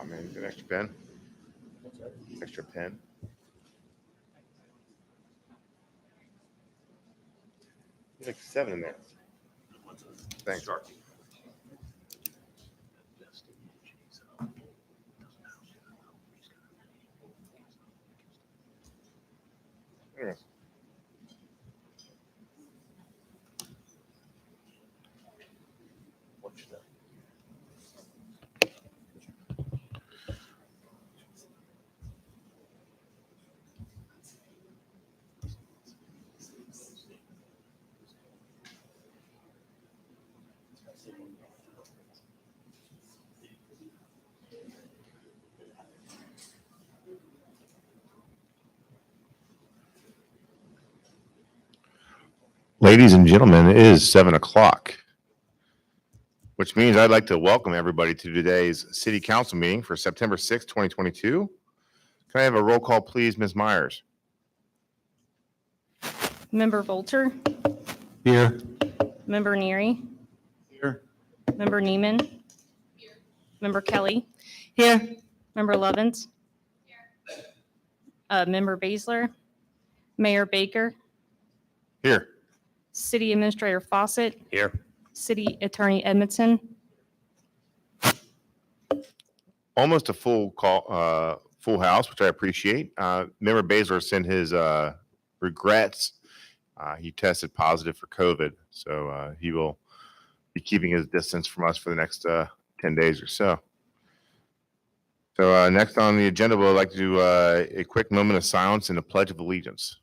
man. An extra pen? Extra pen? There's like 7 in there. Thanks. Yeah. Ladies and gentlemen, it is 7 o'clock, which means I'd like to welcome everybody to today's City Council meeting for September 6, 2022. Can I have a roll call, please, Ms. Myers? Member Volter, Here. Member Neary, Here. Member Neiman, Here. Member Kelly, Here. Member Lovins, Member Baszler, Mayor Baker, Here. City Administrator Fawcett, Here. City Attorney Edmondson. Almost a full call, full house, which I appreciate. Member Baszler sent his regrets. He tested positive for COVID, so he will be keeping his distance from us for the next 10 days or so. So next on the agenda, we'd like to do a quick moment of silence and a pledge of allegiance.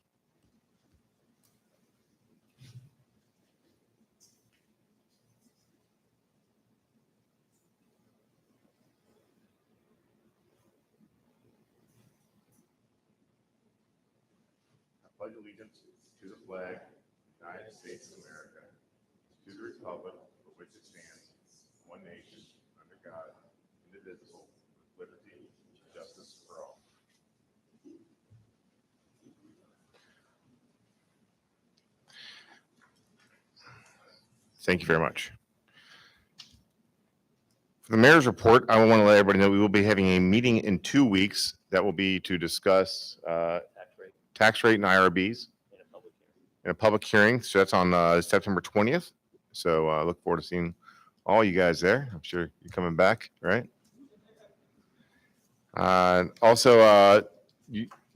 I pledge allegiance to the flag of the United States of America, to the republic for which it stands, one nation, under God, indivisible, with liberty and justice for all. Thank you very much. For the mayor's report, I want to let everybody know we will be having a meeting in 2 weeks that will be to discuss tax rate and IRBs in a public hearing. So that's on September 20th. So I look forward to seeing all you guys there. I'm sure you're coming back, right?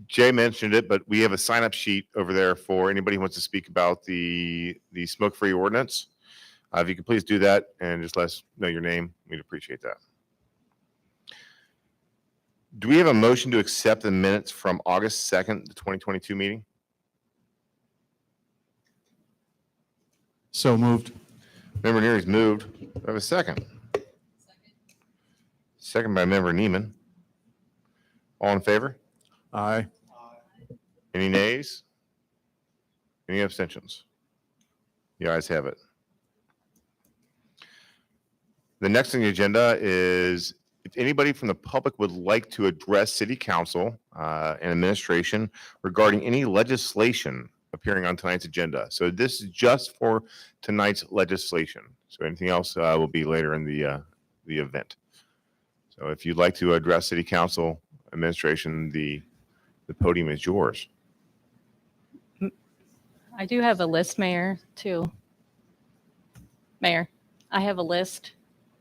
Jay mentioned it, but we have a sign-up sheet over there for anybody who wants to speak about the smoke-free ordinance. If you could please do that and just let us know your name, we'd appreciate that. Do we have a motion to accept the minutes from August 2nd, the 2022 meeting? So moved. Member Neary's moved. Do I have a second? Second by Member Neiman. All in favor? Aye. Any nays? Any abstentions? The ayes have it. The next on the agenda is if anybody from the public would like to address City Council and administration regarding any legislation appearing on tonight's agenda. So this is just for tonight's legislation. So anything else will be later in the event. So if you'd like to address City Council administration, the podium is yours. I do have a list, Mayor, too. Mayor, I have a list.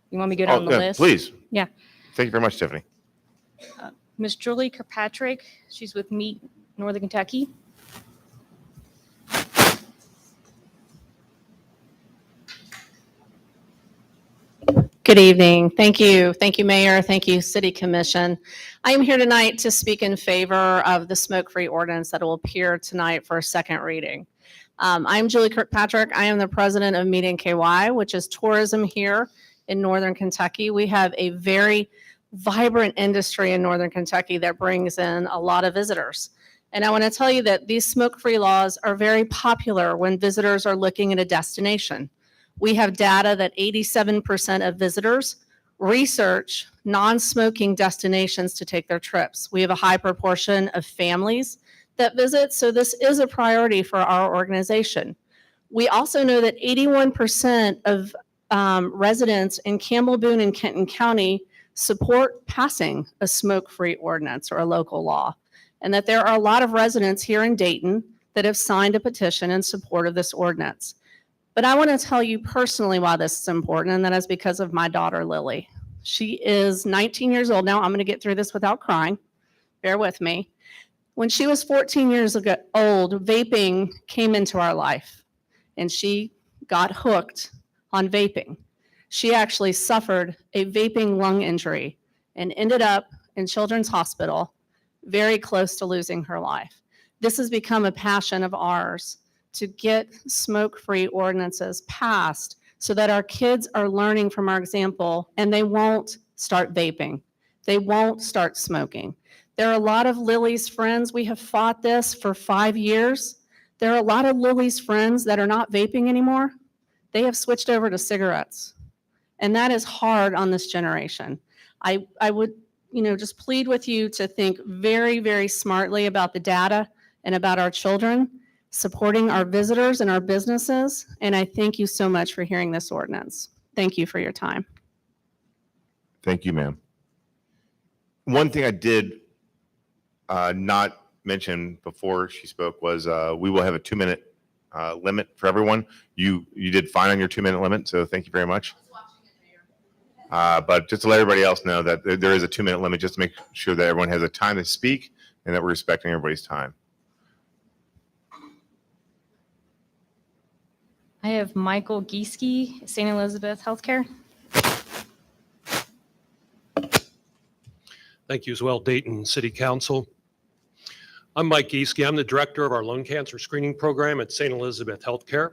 You want me to go down the list? Please. Yeah. Thank you very much, Tiffany. Miss Julie Kirkpatrick, she's with Meet Northern Kentucky. Good evening. Thank you. Thank you, Mayor. Thank you, City Commission. I am here tonight to speak in favor of the smoke-free ordinance that will appear tonight for a second reading. I'm Julie Kirkpatrick. I am the president of Meet NKY, which is tourism here in Northern Kentucky. We have a very vibrant industry in Northern Kentucky that brings in a lot of visitors. And I want to tell you that these smoke-free laws are very popular when visitors are looking at a destination. We have data that 87% of visitors research non-smoking destinations to take their trips. We have a high proportion of families that visit, so this is a priority for our organization. We also know that 81% of residents in Campbell, Boone, and Kenton County support passing a smoke-free ordinance or a local law, and that there are a lot of residents here in Dayton that have signed a petition in support of this ordinance. But I want to tell you personally why this is important, and that is because of my daughter, Lily. She is 19 years old now. I'm going to get through this without crying. Bear with me. When she was 14 years old, vaping came into our life, and she got hooked on vaping. She actually suffered a vaping lung injury and ended up in Children's Hospital, very close to losing her life. This has become a passion of ours to get smoke-free ordinances passed so that our kids are learning from our example and they won't start vaping. They won't start smoking. There are a lot of Lily's friends. We have fought this for 5 years. There are a lot of Lily's friends that are not vaping anymore. They have switched over to cigarettes. And that is hard on this generation. I would, just plead with you to think very, very smartly about the data and about our children, supporting our visitors and our businesses. And I thank you so much for hearing this ordinance. Thank you for your time. Thank you, ma'am. One thing I did not mention before she spoke was we will have a 2-minute limit for everyone. You did fine on your 2-minute limit, so thank you very much. But just to let everybody else know that there is a 2-minute limit, just to make sure that everyone has a time to speak and that we're respecting everybody's time. I have Michael Gieske, St. Elizabeth Healthcare. Thank you as well, Dayton City Council. I'm Mike Gieske. I'm the director of our lung cancer screening program at St. Elizabeth Healthcare.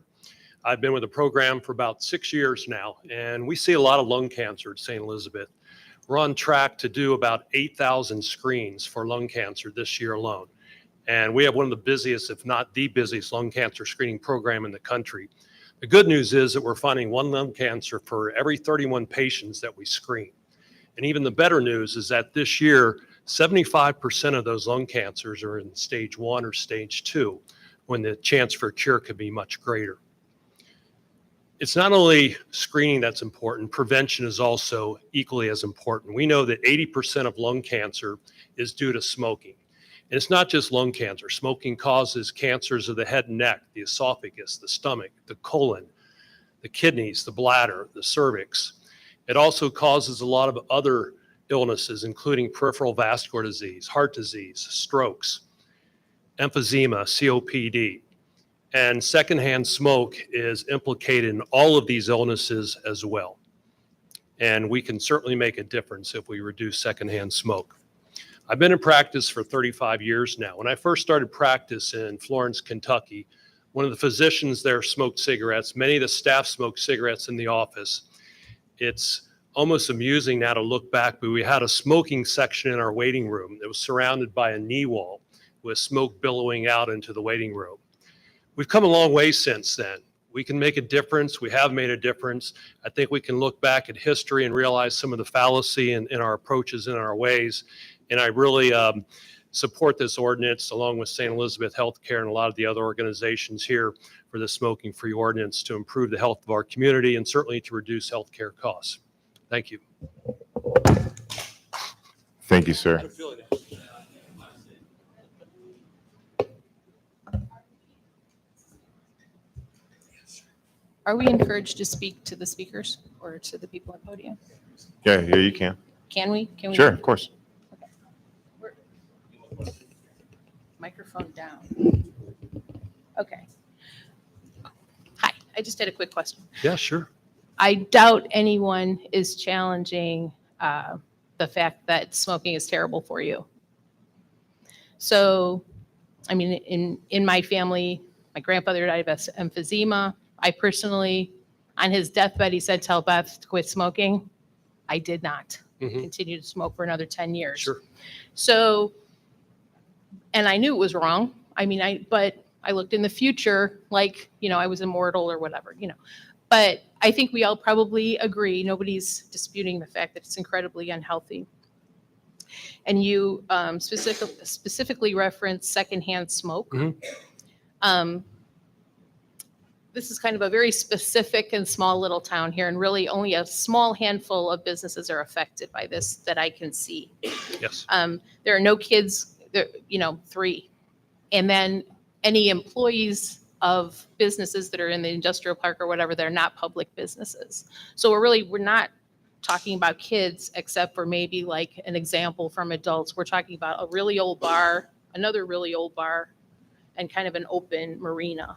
I've been with the program for about 6 years now, and we see a lot of lung cancer at St. Elizabeth. We're on track to do about 8,000 screens for lung cancer this year alone. And we have one of the busiest, if not the busiest, lung cancer screening program in the country. The good news is that we're finding one lung cancer for every 31 patients that we screen. And even the better news is that this year, 75% of those lung cancers are in stage 1 or stage 2, when the chance for cure could be much greater. It's not only screening that's important, prevention is also equally as important. We know that 80% of lung cancer is due to smoking. And it's not just lung cancer. Smoking causes cancers of the head and neck, the esophagus, the stomach, the colon, the kidneys, the bladder, the cervix. It also causes a lot of other illnesses, including peripheral vascular disease, heart disease, strokes, emphysema, COPD. And secondhand smoke is implicated in all of these illnesses as well. And we can certainly make a difference if we reduce secondhand smoke. I've been in practice for 35 years now. When I first started practice in Florence, Kentucky, one of the physicians there smoked cigarettes. Many of the staff smoked cigarettes in the office. It's almost amusing now to look back, but we had a smoking section in our waiting room that was surrounded by a knee wall with smoke billowing out into the waiting room. We've come a long way since then. We can make a difference. We have made a difference. I think we can look back at history and realize some of the fallacy in our approaches and our ways. And I really support this ordinance along with St. Elizabeth Healthcare and a lot of the other organizations here for the smoking-free ordinance to improve the health of our community and certainly to reduce healthcare costs. Thank you. Thank you, sir. Are we encouraged to speak to the speakers or to the people at podium? Yeah, you can. Can we? Sure, of course. Microphone down. Okay. Hi, I just had a quick question. Yeah, sure. I doubt anyone is challenging the fact that smoking is terrible for you. So, I mean, in my family, my grandfather died of emphysema. I personally, on his deathbed, he said, "Tell Beth to quit smoking." I did not. Continue to smoke for another 10 years. Sure. So, and I knew it was wrong. I mean, but I looked in the future, like, I was immortal or whatever, But I think we all probably agree, nobody's disputing the fact that it's incredibly unhealthy. And you specifically referenced secondhand smoke. this is kind of a very specific and small little town here, and really only a small handful of businesses are affected by this that I can see. Yes. There are no kids, there, 3. And then any employees of businesses that are in the industrial park or whatever, they're not public businesses. So we're not talking about kids, except for maybe like an example from adults. We're talking about a really old bar, another really old bar, and kind of an open marina.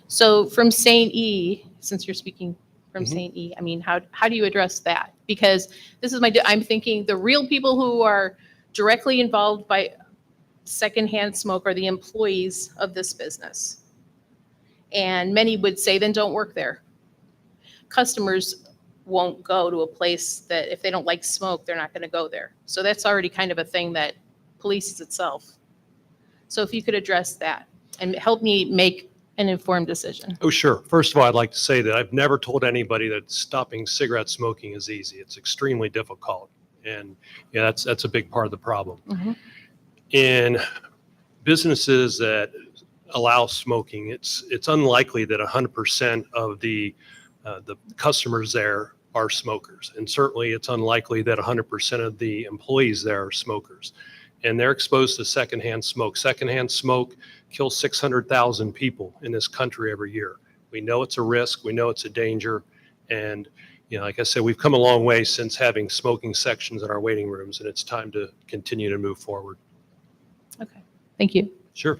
So from St. E, since you're speaking from St. E, I mean, how do you address that? Because this is I'm thinking the real people who are directly involved by secondhand smoke are the employees of this business. And many would say, then don't work there. Customers won't go to a place that if they don't like smoke, they're not going to go there. So that's already kind of a thing that polices itself. So if you could address that and help me make an informed decision. Oh, sure. First of all, I'd like to say that I've never told anybody that stopping cigarette smoking is easy. It's extremely difficult. And yeah, that's a big part of the problem. Mhm. In businesses that allow smoking, it's unlikely that 100% of the customers there are smokers. And certainly it's unlikely that 100% of the employees there are smokers. And they're exposed to secondhand smoke. Secondhand smoke kills 600,000 people in this country every year. We know it's a risk. We know it's a danger. And, like I said, we've come a long way since having smoking sections in our waiting rooms, and it's time to continue to move forward. Okay, thank you. Sure.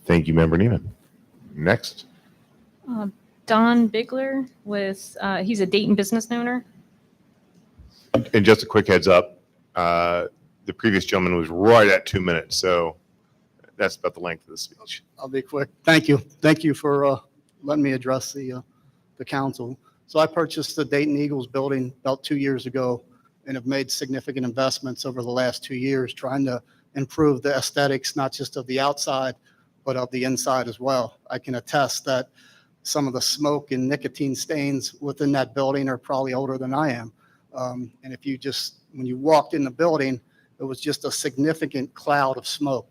Thank you, Member Neiman. Next. Don Bigler he's a Dayton business owner. And just a quick heads up, the previous gentleman was right at 2 minutes, so that's about the length of the speech. I'll be quick. Thank you. Thank you for letting me address the council. So I purchased the Dayton Eagles building about 2 years ago and have made significant investments over the last 2 years trying to improve the aesthetics, not just of the outside, but of the inside as well. I can attest that some of the smoke and nicotine stains within that building are probably older than I am. And when you walked in the building, it was just a significant cloud of smoke.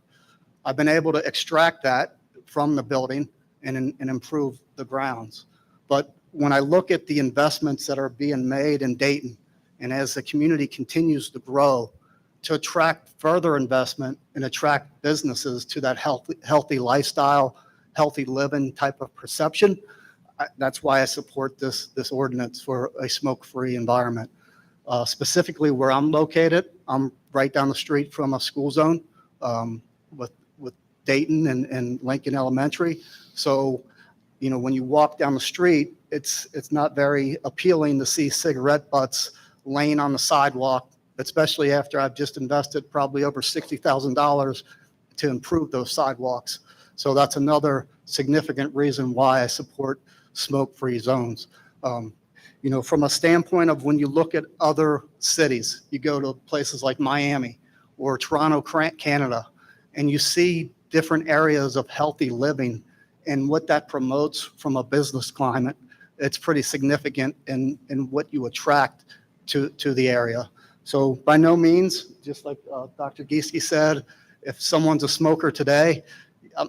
I've been able to extract that from the building and improve the grounds. But when I look at the investments that are being made in Dayton, and as the community continues to grow, to attract further investment and attract businesses to that healthy lifestyle, healthy living type of perception, that's why I support this ordinance for a smoke-free environment. Specifically where I'm located, I'm right down the street from a school zone with Dayton and Lincoln Elementary. So, when you walk down the street, it's not very appealing to see cigarette butts laying on the sidewalk, especially after I've just invested probably over $60,000 to improve those sidewalks. So that's another significant reason why I support smoke-free zones. From a standpoint of when you look at other cities, you go to places like Miami or Toronto, Canada, and you see different areas of healthy living and what that promotes from a business climate, it's pretty significant in what you attract to the area. So by no means, just like Dr. Gieske said, if someone's a smoker today,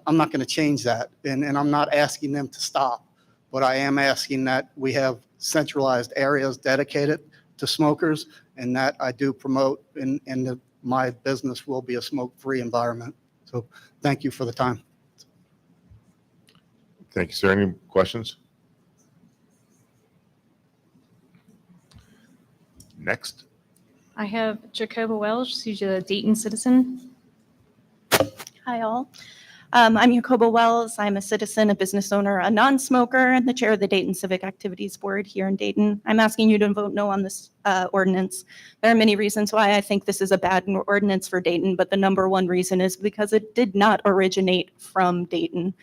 I'm not going to change that. And I'm not asking them to stop, but I am asking that we have centralized areas dedicated to smokers, and that I do promote, and my business will be a smoke-free environment. So thank you for the time. Thank you, sir. Any questions? Next. I have Jacoba Welsh, who's a Dayton citizen. Hi, all. I'm Jacoba Wells. I'm a citizen, a business owner, a non-smoker, and the chair of the Dayton Civic Activities Board here in Dayton. I'm asking you to vote no on this ordinance. There are many reasons why I think this is a bad ordinance for Dayton, but the number one reason is because it did not originate from Dayton.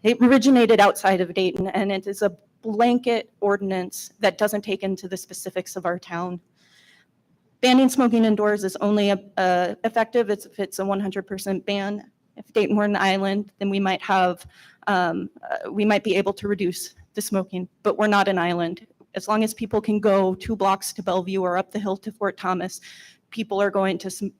It originated outside of Dayton, and it is a blanket ordinance that doesn't take into the specifics of our town. Banning smoking indoors is only effective if it's a 100% ban. If Dayton were an island, then we might be able to reduce the smoking, but we're not an island. As long as people can go 2 blocks to Bellevue or up the hill to Fort Thomas, people are going to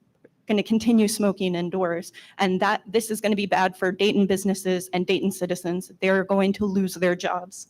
going to continue smoking indoors. And that this is going to be bad for Dayton businesses and Dayton citizens. They're going to lose their jobs.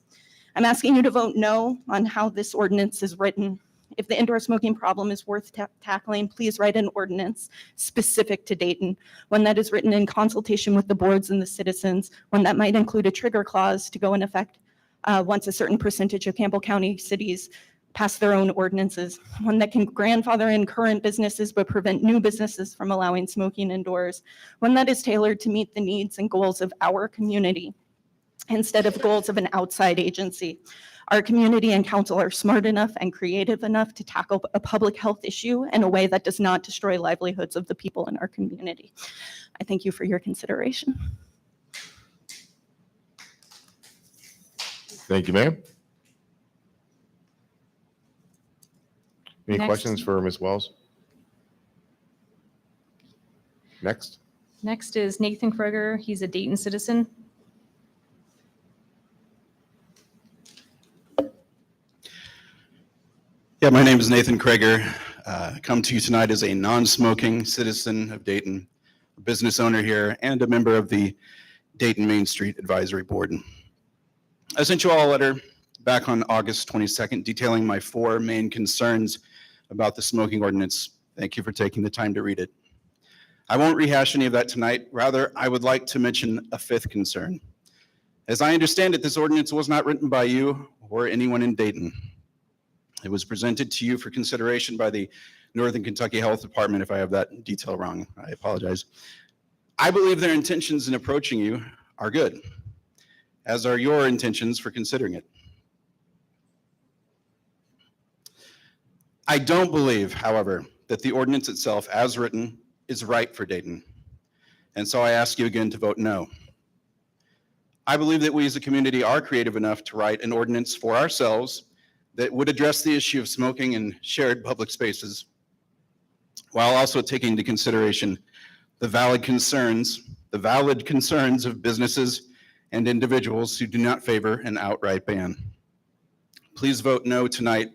I'm asking you to vote no on how this ordinance is written. If the indoor smoking problem is worth tackling, please write an ordinance specific to Dayton, one that is written in consultation with the boards and the citizens, one that might include a trigger clause to go in effect once a certain percentage of Campbell County cities pass their own ordinances, one that can grandfather in current businesses but prevent new businesses from allowing smoking indoors, one that is tailored to meet the needs and goals of our community instead of goals of an outside agency. Our community and council are smart enough and creative enough to tackle a public health issue in a way that does not destroy livelihoods of the people in our community. I thank you for your consideration. Thank you, ma'am. Any Next. questions for Ms. Wells? Next. Next is Nathan Kroger. He's a Dayton citizen. Yeah, my name is Nathan Kroger. I come to you tonight as a non-smoking citizen of Dayton, a business owner here, and a member of the Dayton Main Street Advisory Board. I sent you all a letter back on August 22nd detailing my 4 main concerns about the smoking ordinance. Thank you for taking the time to read it. I won't rehash any of that tonight. Rather, I would like to mention a 5th concern. As I understand it, this ordinance was not written by you or anyone in Dayton. It was presented to you for consideration by the Northern Kentucky Health Department. If I have that detail wrong, I apologize. I believe their intentions in approaching you are good, as are your intentions for considering it. I don't believe, however, that the ordinance itself, as written, is right for Dayton. And so I ask you again to vote no. I believe that we as a community are creative enough to write an ordinance for ourselves that would address the issue of smoking in shared public spaces, while also taking into consideration the valid concerns of businesses and individuals who do not favor an outright ban. Please vote no tonight,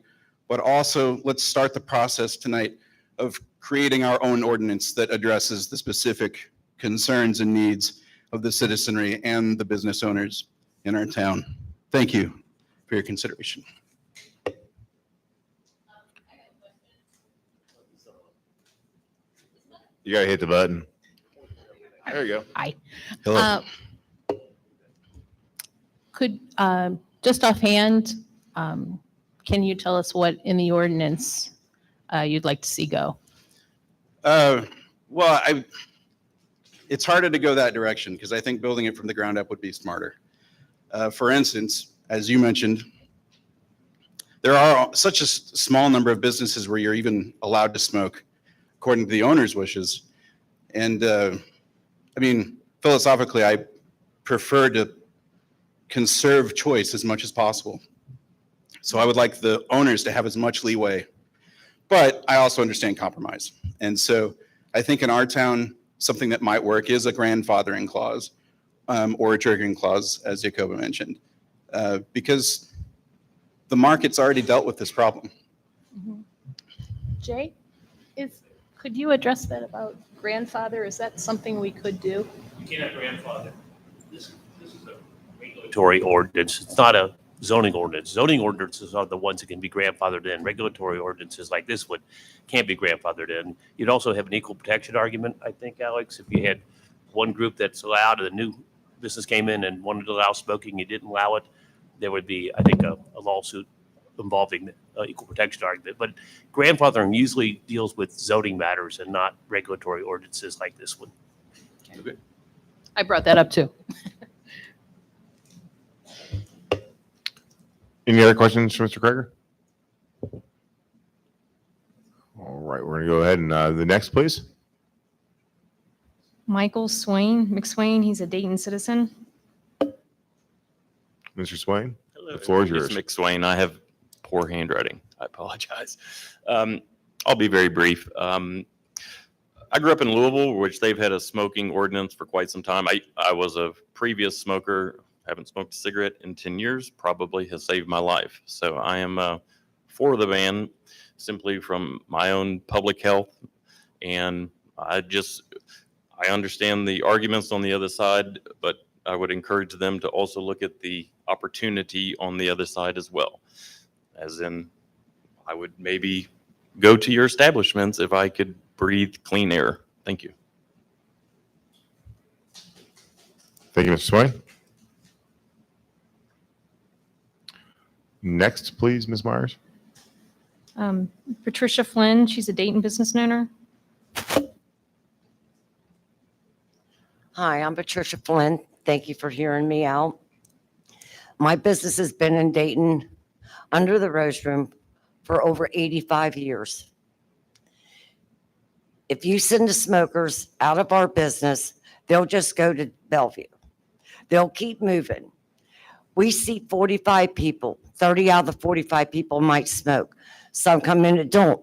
but also let's start the process tonight of creating our own ordinance that addresses the specific concerns and needs of the citizenry and the business owners in our town. Thank you for your consideration. You gotta hit the button. There you go. Hi. Hello. Could, just offhand, can you tell us what in the ordinance you'd like to see go? Well, it's harder to go that direction because I think building it from the ground up would be smarter. For instance, as you mentioned, there are such a small number of businesses where you're even allowed to smoke according to the owner's wishes. And I mean, philosophically, I prefer to conserve choice as much as possible. So I would like the owners to have as much leeway, but I also understand compromise. And so I think in our town, something that might work is a grandfathering clause or a triggering clause, as Jacoba mentioned, because the market's already dealt with this problem. Jay, could you address that about grandfather? Is that something we could do? You cannot grandfather. This is a regulatory ordinance. It's not a zoning ordinance. Zoning ordinances are the ones that can be grandfathered in. Regulatory ordinances like this one can't be grandfathered in. You'd also have an equal protection argument, I think, Alex, if you had one group that's allowed and a new business came in and wanted to allow smoking, you didn't allow it, there would be, I think, a lawsuit involving equal protection argument. But grandfathering usually deals with zoning matters and not regulatory ordinances like this one. Okay. I brought that up too. Any other questions for Mr. Kroger? All right, we're gonna go ahead and the next, please. Michael Swain, Mcswain, he's a Dayton citizen. Mr. Swain, Hello, the floor is Ms. yours. Mcswain. I have poor handwriting. I apologize. I'll be very brief. I grew up in Louisville, which they've had a smoking ordinance for quite some time. I was a previous smoker, haven't smoked a cigarette in 10 years, probably has saved my life. So I am for the ban simply from my own public health and I understand the arguments on the other side, but I would encourage them to also look at the opportunity on the other side as well. As in, I would maybe go to your establishments if I could breathe clean air. Thank you. Thank you, Mr. Swain. Next, please, Ms. Myers. Patricia Flynn, she's a Dayton business owner. Hi, I'm Patricia Flynn. Thank you for hearing me out. My business has been in Dayton under the Rose Room for over 85 years. If you send the smokers out of our business, they'll just go to Bellevue. They'll keep moving. We see 45 people, 30 out of the 45 people might smoke. Some come in that don't.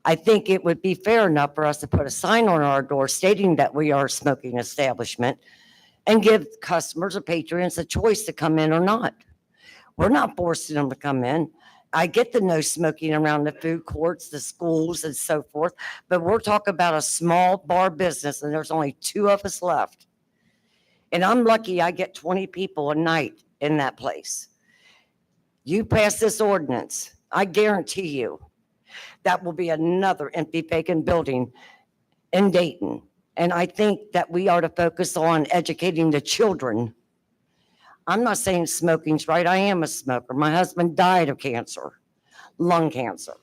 I think it would be fair enough for us to put a sign on our door stating that we are a smoking establishment and give customers or patrons a choice to come in or not. We're not forcing them to come in. I get the no smoking around the food courts, the schools and so forth, but we're talking about a small bar business and there's only 2 of us left. And I'm lucky I get 20 people a night in that place. You pass this ordinance, I guarantee you, that will be another empty vacant building in Dayton. And I think that we are to focus on educating the children. I'm not saying smoking's right. I am a smoker. My husband died of cancer, lung cancer.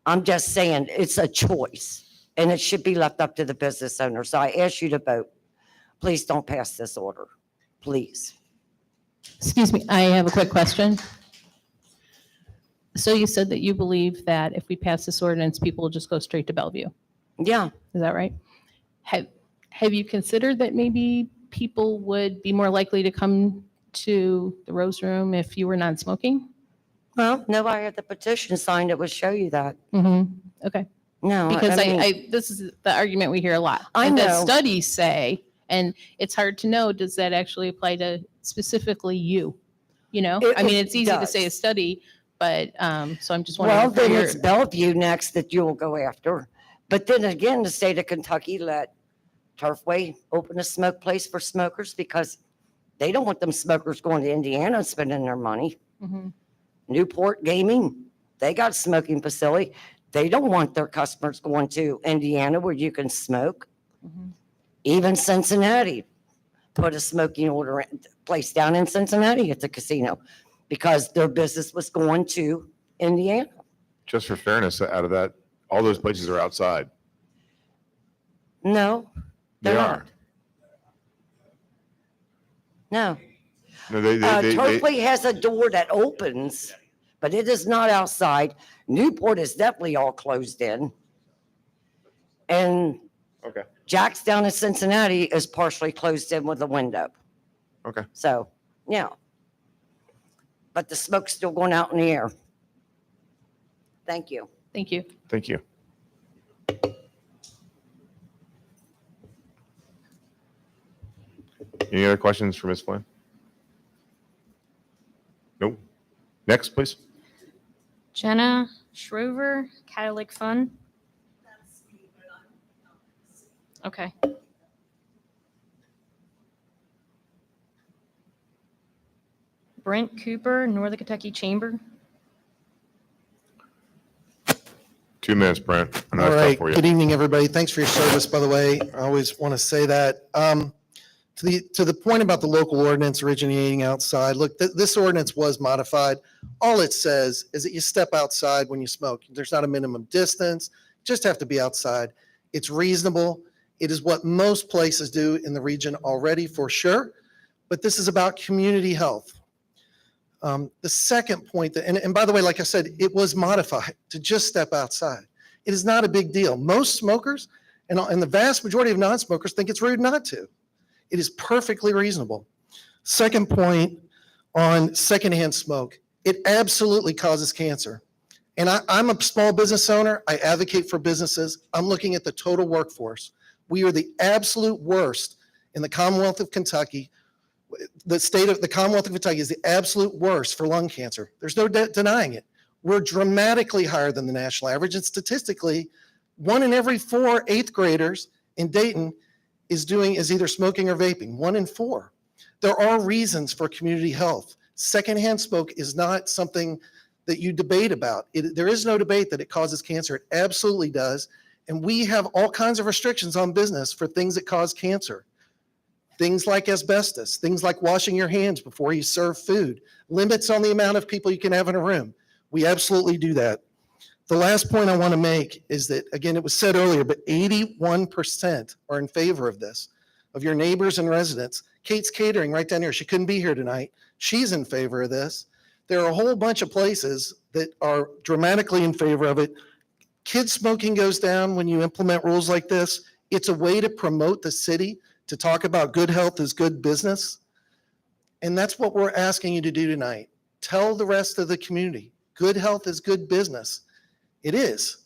I'm just saying it's a choice and it should be left up to the business owner. So I ask you to vote. Please don't pass this order, please. Excuse me, I have a quick question. So you said that you believe that if we pass this ordinance, people will just go straight to Bellevue. Yeah, Is that right? Have you considered that maybe people would be more likely to come to the Rose Room if you were non-smoking? well, nobody had the petition signed that would show you that. Okay. No, Because mean, this is the argument we hear a lot. I And that know. studies say, and it's hard to know, does that actually apply to specifically you? You know, I mean, it's easy to say a study, but, so I'm just wondering. well, if then you're- it's Bellevue next that you'll go after. But then again, the state of Kentucky let Turfway open a smoke place for smokers because they don't want them smokers going to Indiana and spending their money. Mhm. Newport Gaming, they got a smoking facility. They don't want their customers going to Indiana where you can smoke. Mhm. Even Cincinnati put a smoking order place down in Cincinnati at the casino because their business was going to Indiana. Just for fairness, out of that, all those places are outside. No, They they're are. not. No. No, they, Turfway has a door that opens, but it is not outside. Newport is definitely all closed in. And okay, Jack's down in Cincinnati is partially closed in with a window. okay. So, yeah. But the smoke's still going out in the air. Thank you. Thank you. Thank you. Any other questions for Ms. Flynn? Nope. Next, please. Jenna Shrover, Catalytic Fun. Okay. Brent Cooper, Northern Kentucky Chamber. 2 minutes, Brent. I know All that's tough right. for you. Good evening, everybody. Thanks for your service, by the way. I always want to say that. To the point about the local ordinance originating outside, look, this ordinance was modified. All it says is that you step outside when you smoke. There's not a minimum distance. You just have to be outside. It's reasonable. It is what most places do in the region already, for sure. But this is about community health. The second point, and by the way, like I said, it was modified to just step outside. It is not a big deal. Most smokers and the vast majority of non-smokers think it's rude not to. It is perfectly reasonable. Second point on secondhand smoke, it absolutely causes cancer. And I'm a small business owner. I advocate for businesses. I'm looking at the total workforce. We are the absolute worst in the Commonwealth of Kentucky. The Commonwealth of Kentucky is the absolute worst for lung cancer. There's no denying it. We're dramatically higher than the national average, and statistically, 1 in every 4 eighth graders in Dayton is either smoking or vaping. 1 in 4. There are reasons for community health. Secondhand smoke is not something that you debate about. There is no debate that it causes cancer. It absolutely does. And we have all kinds of restrictions on business for things that cause cancer. Things like asbestos, things like washing your hands before you serve food, limits on the amount of people you can have in a room. We absolutely do that. The last point I want to make is that, again, it was said earlier, but 81% are in favor of this, of your neighbors and residents. Kate's Catering right down here, she couldn't be here tonight. She's in favor of this. There are a whole bunch of places that are dramatically in favor of it. Kid smoking goes down when you implement rules like this. It's a way to promote the city, to talk about good health is good business. And that's what we're asking you to do tonight. Tell the rest of the community, good health is good business. It is.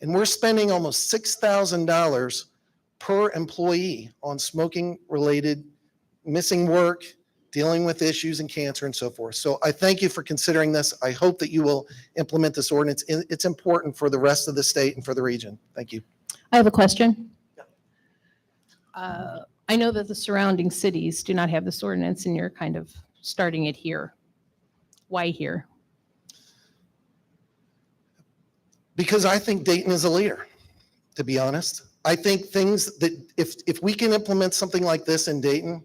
And we're spending almost $6,000 per employee on smoking related, missing work, dealing with issues and cancer and so forth. So I thank you for considering this. I hope that you will implement this ordinance. It's important for the rest of the state and for the region. Thank you. I have a question. I know that the surrounding cities do not have this ordinance and you're kind of starting it here. Why here? Because I think Dayton is a leader, to be honest. I think things that if we can implement something like this in Dayton,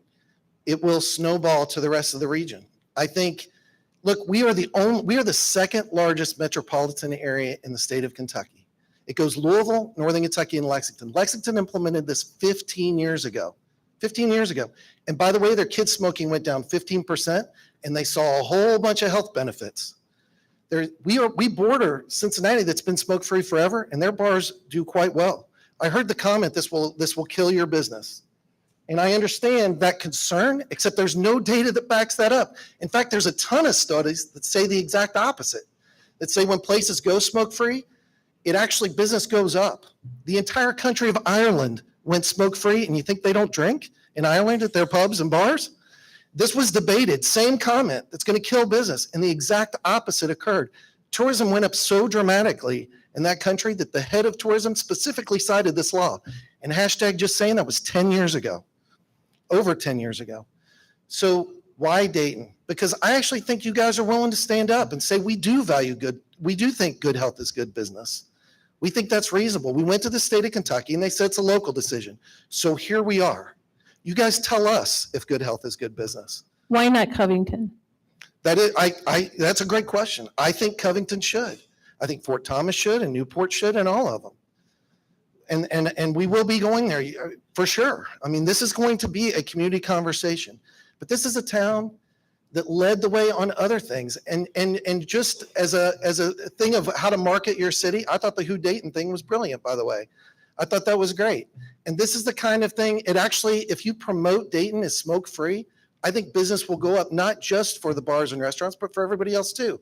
it will snowball to the rest of the region. I think, look, we are the second largest metropolitan area in the state of Kentucky. It goes Louisville, Northern Kentucky, and Lexington. Lexington implemented this 15 years ago. 15 years ago. And by the way, their kids smoking went down 15%, and they saw a whole bunch of health benefits. We border Cincinnati that's been smoke-free forever, and their bars do quite well. I heard the comment, this will kill your business. And I understand that concern, except there's no data that backs that up. In fact, there's a ton of studies that say the exact opposite, that say when places go smoke-free, business goes up. The entire country of Ireland went smoke-free, and you think they don't drink in Ireland at their pubs and bars? This was debated, same comment, that's going to kill business, and the exact opposite occurred. Tourism went up so dramatically in that country that the head of tourism specifically cited this law. And hashtag just saying that was 10 years ago, over 10 years ago. So why Dayton? Because I actually think you guys are willing to stand up and say we do think good health is good business. We think that's reasonable. We went to the state of Kentucky and they said it's a local decision. So here we are. You guys tell us if good health is good business. Why not Covington? That's a great question. I think Covington should. I think Fort Thomas should, and Newport should, and all of them. And we will be going there for sure. I mean, this is going to be a community conversation. But this is a town that led the way on other things. And just as a thing of how to market your city, I thought the Who Dayton thing was brilliant, by the way. I thought that was great. And this is the kind of thing, if you promote Dayton as smoke-free, I think business will go up, not just for the bars and restaurants, but for everybody else too.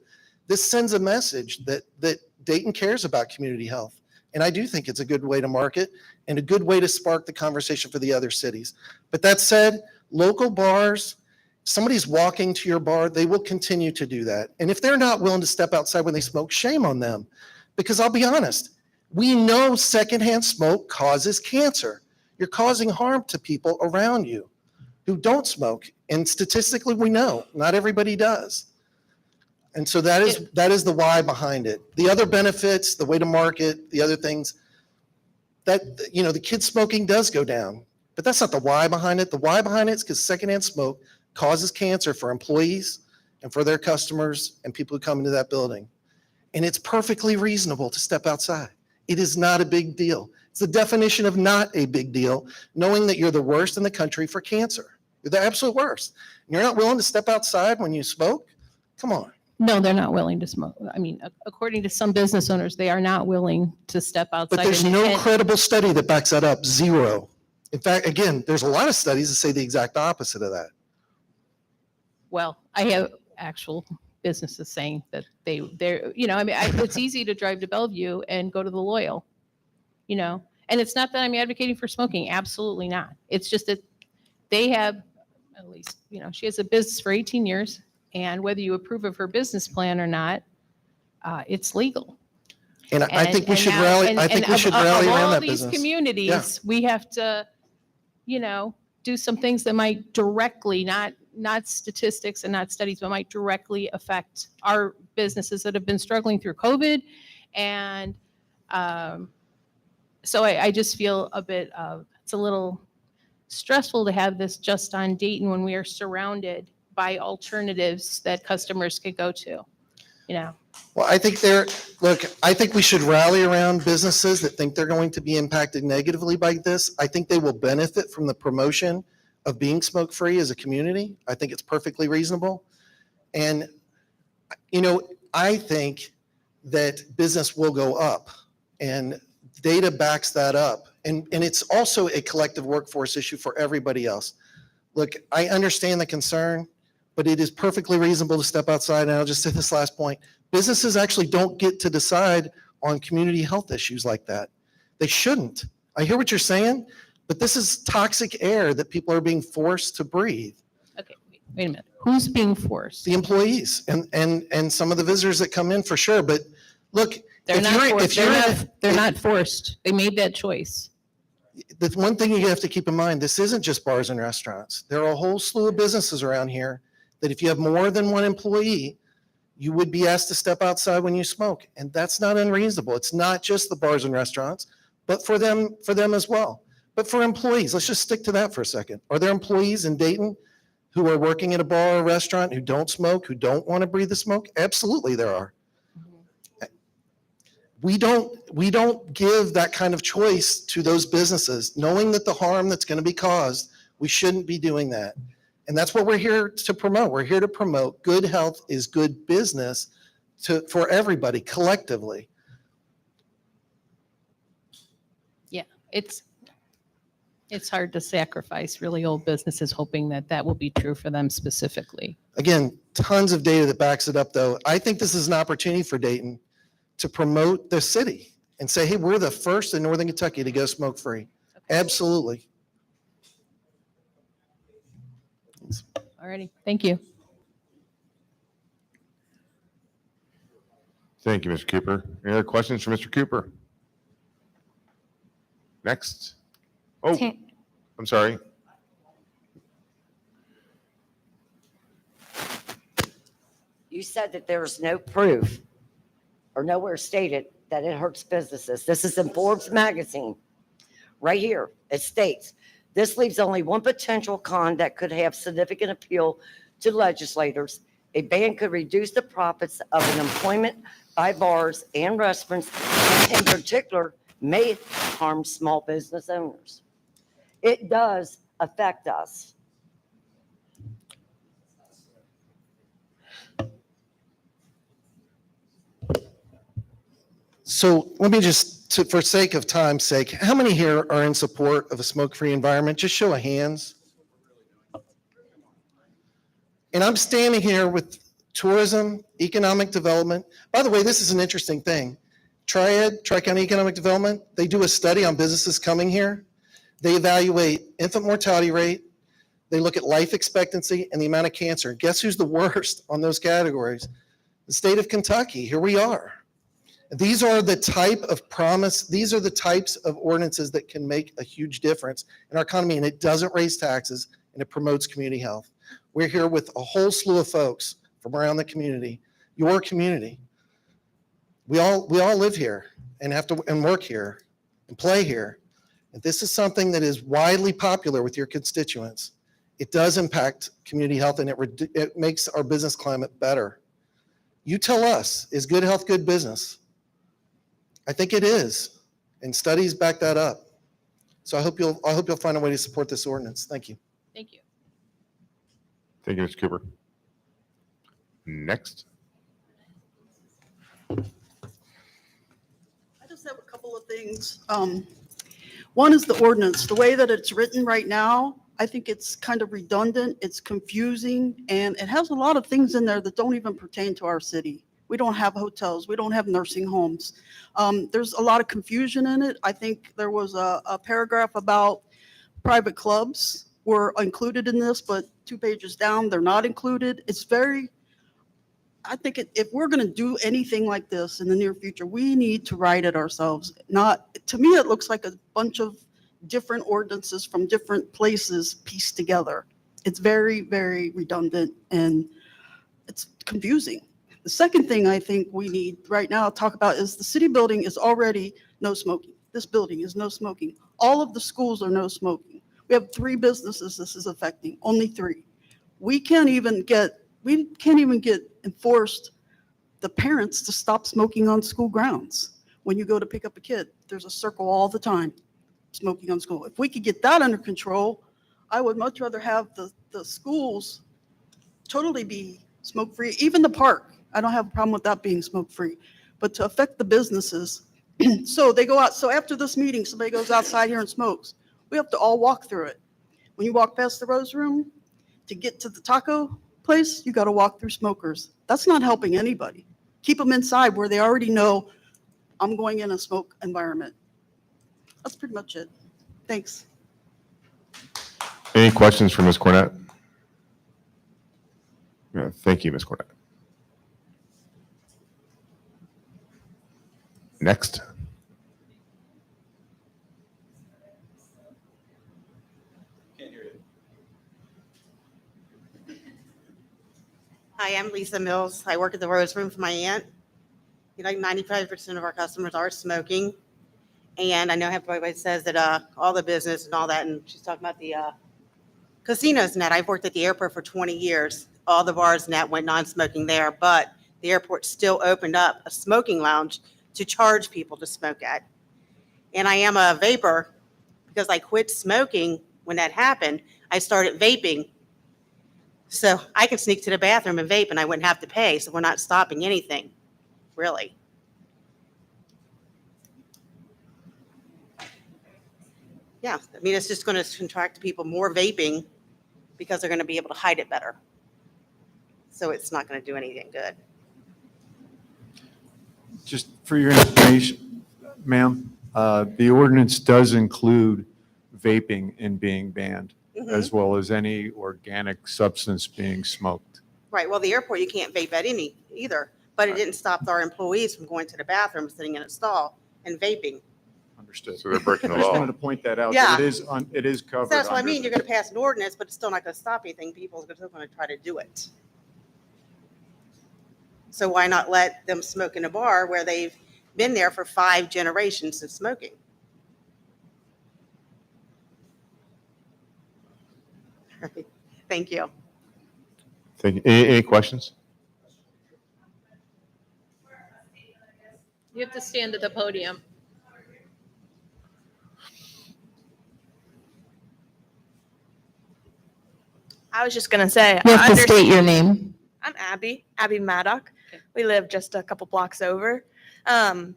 This sends a message that Dayton cares about community health. And I do think it's a good way to market and a good way to spark the conversation for the other cities. But that said, local bars, somebody's walking to your bar, they will continue to do that. And if they're not willing to step outside when they smoke, shame on them. Because I'll be honest, we know secondhand smoke causes cancer. You're causing harm to people around you who don't smoke. And statistically, we know not everybody does. And so that is the why behind it. The other benefits, the way to market, the other things, the kid smoking does go down. But that's not the why behind it. The why behind it is because secondhand smoke causes cancer for employees and for their customers and people who come into that building. And it's perfectly reasonable to step outside. It is not a big deal. It's the definition of not a big deal, knowing that you're the worst in the country for cancer. You're the absolute worst. And you're not willing to step outside when you smoke? Come on. No, they're not willing to smoke. I mean, according to some business owners, they are not willing to step outside. But there's no credible study that backs that up. Zero. In fact, again, there's a lot of studies that say the exact opposite of that. Well, I have actual businesses saying that it's easy to drive to Bellevue and go to the Loyal, and it's not that I'm advocating for smoking. Absolutely not. It's just that they have, at least, she has a business for 18 years. And whether you approve of her business plan or not, it's legal. And I think we should rally, I think we should rally around that business. Of all these communities, we have to, do some things that might directly, not statistics and not studies, but might directly affect our businesses that have been struggling through COVID. And so I just feel it's a little stressful to have this just on Dayton when we are surrounded by alternatives that customers could go to, Well, I think we should rally around businesses that think they're going to be impacted negatively by this. I think they will benefit from the promotion of being smoke-free as a community. I think it's perfectly reasonable. And, I think that business will go up, and data backs that up. And it's also a collective workforce issue for everybody else. Look, I understand the concern, but it is perfectly reasonable to step outside. And I'll just say this last point. Businesses actually don't get to decide on community health issues like that. They shouldn't. I hear what you're saying, but this is toxic air that people are being forced to breathe. Okay, wait a minute. Who's being forced? The employees and some of the visitors that come in for sure. But look, They're not forced. They made that choice. the one thing you have to keep in mind, this isn't just bars and restaurants. There are a whole slew of businesses around here that if you have more than one employee, you would be asked to step outside when you smoke. And that's not unreasonable. It's not just the bars and restaurants, but for them as well. But for employees, let's just stick to that for a second. Are there employees in Dayton who are working at a bar or restaurant who don't smoke, who don't want to breathe the smoke? Absolutely there are. We don't give that kind of choice to those businesses, knowing that the harm that's going to be caused, we shouldn't be doing that. And that's what we're here to promote. We're here to promote good health is good business for everybody collectively. Yeah, it's hard to sacrifice really old businesses hoping that that will be true for them specifically. Again, tons of data that backs it up though. I think this is an opportunity for Dayton to promote the city and say, hey, we're the first in Northern Kentucky to go smoke free. Absolutely. Alrighty, thank you. Thank you, Mr. Cooper. Any other questions for Mr. Cooper? Next. Oh, I'm sorry. You said that there's no proof or nowhere stated that it hurts businesses. This is in Forbes magazine. Right here, it states, this leaves only one potential con that could have significant appeal to legislators. A ban could reduce the profits of an employment by bars and restaurants, and in particular, may harm small business owners. It does affect us. So let me just, for sake of time's sake, how many here are in support of a smoke-free environment? Just show of hands. And I'm standing here with tourism, economic development. By the way, this is an interesting thing. Tri-County Economic Development, they do a study on businesses coming here. They evaluate infant mortality rate. They look at life expectancy and the amount of cancer. Guess who's the worst on those categories? The state of Kentucky. Here we are. These are the type of promise, these are the types of ordinances that can make a huge difference in our economy, and it doesn't raise taxes and it promotes community health. We're here with a whole slew of folks from around the community, your community. We all live here and have to and work here and play here. And this is something that is widely popular with your constituents. It does impact community health and it makes our business climate better. You tell us, is good health good business? I think it is, and studies back that up. So I hope you'll find a way to support this ordinance. Thank you. Thank you. Thank you, Mr. Cooper. Next. I just have a couple of things. One is the ordinance. The way that it's written right now, I think it's kind of redundant, it's confusing, and it has a lot of things in there that don't even pertain to our city. We don't have hotels, we don't have nursing homes. There's a lot of confusion in it. I think there was a paragraph about private clubs were included in this, but 2 pages down, they're not included. It's very I think if we're going to do anything like this in the near future, we need to write it ourselves. Not, to me, it looks like a bunch of different ordinances from different places pieced together. It's very, very redundant and it's confusing. The second thing I think we need right now to talk about is the city building is already no smoking. This building is no smoking. All of the schools are no smoking. We have 3 businesses this is affecting, only 3. We can't even get enforced the parents to stop smoking on school grounds. When you go to pick up a kid, there's a circle all the time, smoking on school. If we could get that under control, I would much rather have the schools totally be smoke-free, even the park. I don't have a problem with that being smoke-free, but to affect the businesses. So they go out, so after this meeting, somebody goes outside here and smokes. We have to all walk through it. When you walk past the Rose Room to get to the taco place, you got to walk through smokers. That's not helping anybody. Keep them inside where they already know I'm going in a smoke environment. That's pretty much it. Thanks. Any questions for Ms. Cornett? Yeah, thank you, Ms. Cornett. Next. Hi, I'm Lisa Mills. I work at the Rose Room for my aunt. Like 95% of our customers are smoking. And I know everybody says that all the business and all that, and she's talking about the casinos and that. I've worked at the airport for 20 years. All the bars and that went non-smoking there, but the airport still opened up a smoking lounge to charge people to smoke at. And I am a vapor because I quit smoking when that happened. I started vaping. So I can sneak to the bathroom and vape and I wouldn't have to pay. So we're not stopping anything, really. Yeah, I mean, it's just going to attract people more vaping because they're going to be able to hide it better. So it's not going to do anything good. Just for your information, ma'am, the ordinance does include vaping in being banned, as well as any organic substance being smoked. Right, well, the airport, you can't vape at any either, but it didn't stop our employees from going to the bathroom, sitting in a stall and vaping. Understood. So they're breaking the I just law. wanted to point that out. Yeah. That it is So covered. that's what I under mean, the- you're going to pass an ordinance, but it's still not going to stop anything. People are still going to try to do it. So why not let them smoke in a bar where they've been there for 5 generations of smoking? Thank you. Thank you. Any questions? You have to stand at the podium. I was just gonna say. You have I to state understand- your name. I'm Abby Maddock. We live just a couple blocks over. I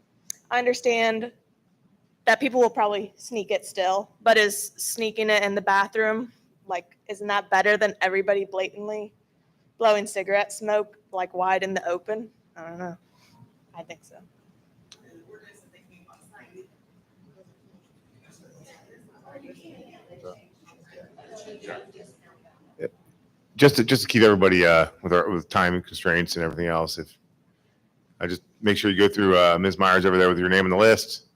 understand that people will probably sneak it still, but is sneaking it in the bathroom, like, isn't that better than everybody blatantly blowing cigarette smoke, like, wide in the open? I don't know. I think so. Just to keep everybody with time constraints and everything else, if I just make sure you go through Ms. Myers over there with your name on the list.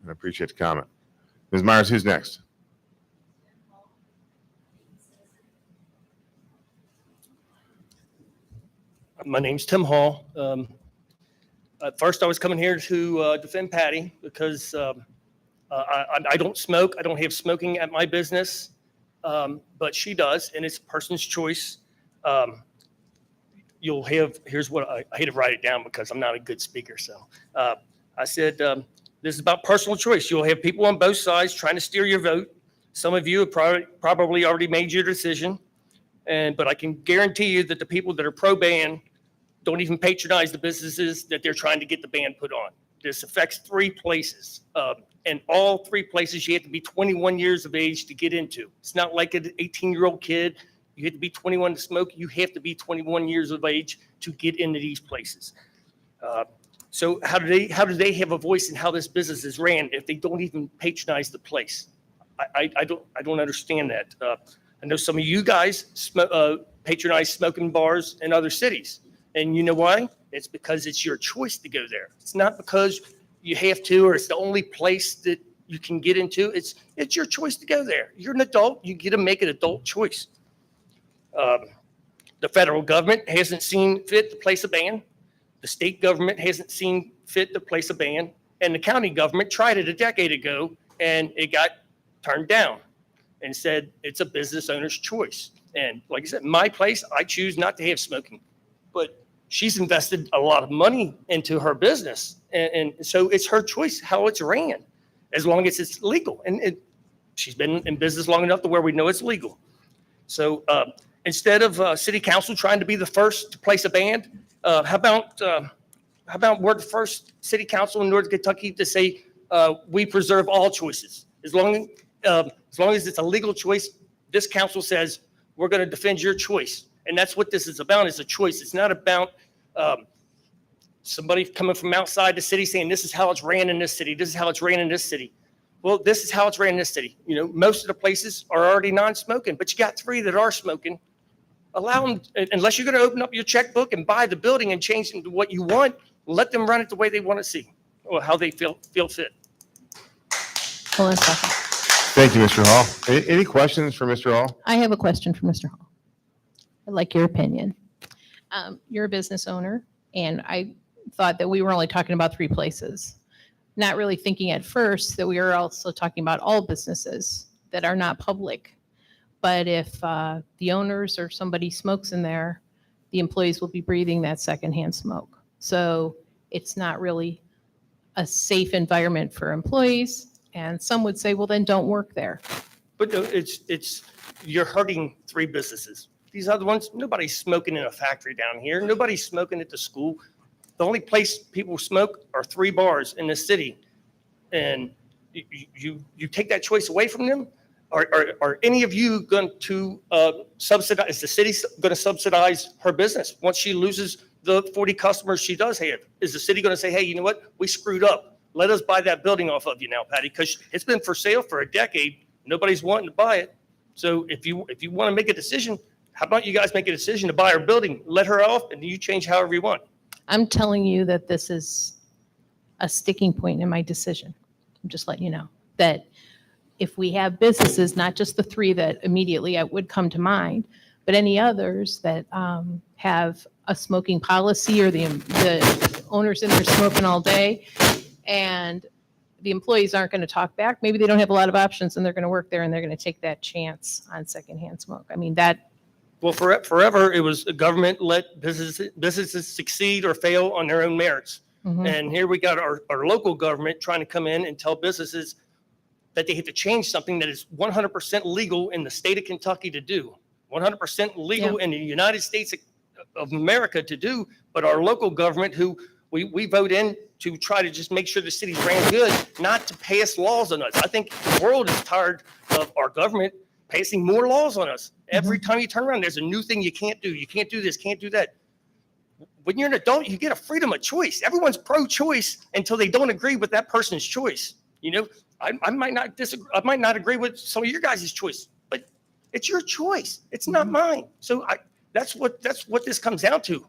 And I appreciate the comment. Ms. Myers, who's next? My name's Tim Hall. At first, I was coming here to defend Patty because I don't smoke. I don't have smoking at my business, but she does, and it's a person's choice. You'll have, here's what I hate to write it down because I'm not a good speaker. So I said, this is about personal choice. You'll have people on both sides trying to steer your vote. Some of you have probably already made your decision. But I can guarantee you that the people that are pro-ban don't even patronize the businesses that they're trying to get the ban put on. This affects 3 places. And all 3 places you have to be 21 years of age to get into. It's not like an 18-year-old kid. You have to be 21 to smoke. You have to be 21 years of age to get into these places. So how do they have a voice in how this business is ran if they don't even patronize the place? I don't understand that. I know some of you guys patronize smoking bars in other cities. And you know why? It's because it's your choice to go there. It's not because you have to, or it's the only place that you can get into. It's your choice to go there. You're an adult. You get to make an adult choice. The federal government hasn't seen fit to place a ban. The state government hasn't seen fit to place a ban. And the county government tried it a decade ago, and it got turned down and said it's a business owner's choice. And like I said, my place, I choose not to have smoking. But she's invested a lot of money into her business. And so it's her choice how it's ran, as long as it's legal. And she's been in business long enough to where we know it's legal. So instead of city council trying to be the first to place a ban, how about we're the first city council in Northern Kentucky to say we preserve all choices. As long as it's a legal choice, this council says we're going to defend your choice. And that's what this is about, is a choice. It's not about somebody coming from outside the city saying this is how it's ran in this city. This is how it's ran in this city. Well, this is how it's ran in this city. You know, most of the places are already non-smoking, but you got 3 that are smoking. Allow them, unless you're going to open up your checkbook and buy the building and change it to what you want, let them run it the way they want to see, or how they feel fit. Hold on a second. Thank you, Mr. Hall. Any questions for Mr. Hall? I have a question for Mr. Hall. I'd like your opinion. You're a business owner, and I thought that we were only talking about 3 places, not really thinking at first that we were also talking about all businesses that are not public. But if the owners or somebody smokes in there, the employees will be breathing that secondhand smoke. So it's not really a safe environment for employees. And some would say, well, then don't work there. But no, you're hurting 3 businesses. These other ones, nobody's smoking in a factory down here. Nobody's smoking at the school. The only place people smoke are 3 bars in the city. And you take that choice away from them? Are any of you going to subsidize, is the city going to subsidize her business once she loses the 40 customers she does have? Is the city going to say, hey, you know what? We screwed up. Let us buy that building off of you now, Patty, because it's been for sale for a decade. Nobody's wanting to buy it. So if you want to make a decision, how about you guys make a decision to buy her building, let her off, and you change however you want. I'm telling you that this is a sticking point in my decision. I'm just letting you know that if we have businesses, not just the 3 that immediately would come to mind, but any others that have a smoking policy, or the owners in there smoking all day, and the employees aren't going to talk back, maybe they don't have a lot of options and they're going to work there and they're going to take that chance on secondhand smoke. I mean, that. Well, forever it was the government let businesses succeed or fail on their own merits. Mhm. And here we got our local government trying to come in and tell businesses that they have to change something that is 100% legal in the state of Kentucky to do, 100% legal in the United States of America to do, but our local government, who we vote in to try to just make sure the city's ran good, not to pass laws on us. I think the world is tired of our government passing more laws on us. Every time you turn around, there's a new thing you can't do. You can't do this, can't do that. When you're an adult, you get a freedom of choice. Everyone's pro-choice until they don't agree with that person's choice. You know, I might not disagree. I might not agree with some of your guys' choice, but it's your choice. It's not mine. So that's what this comes down to.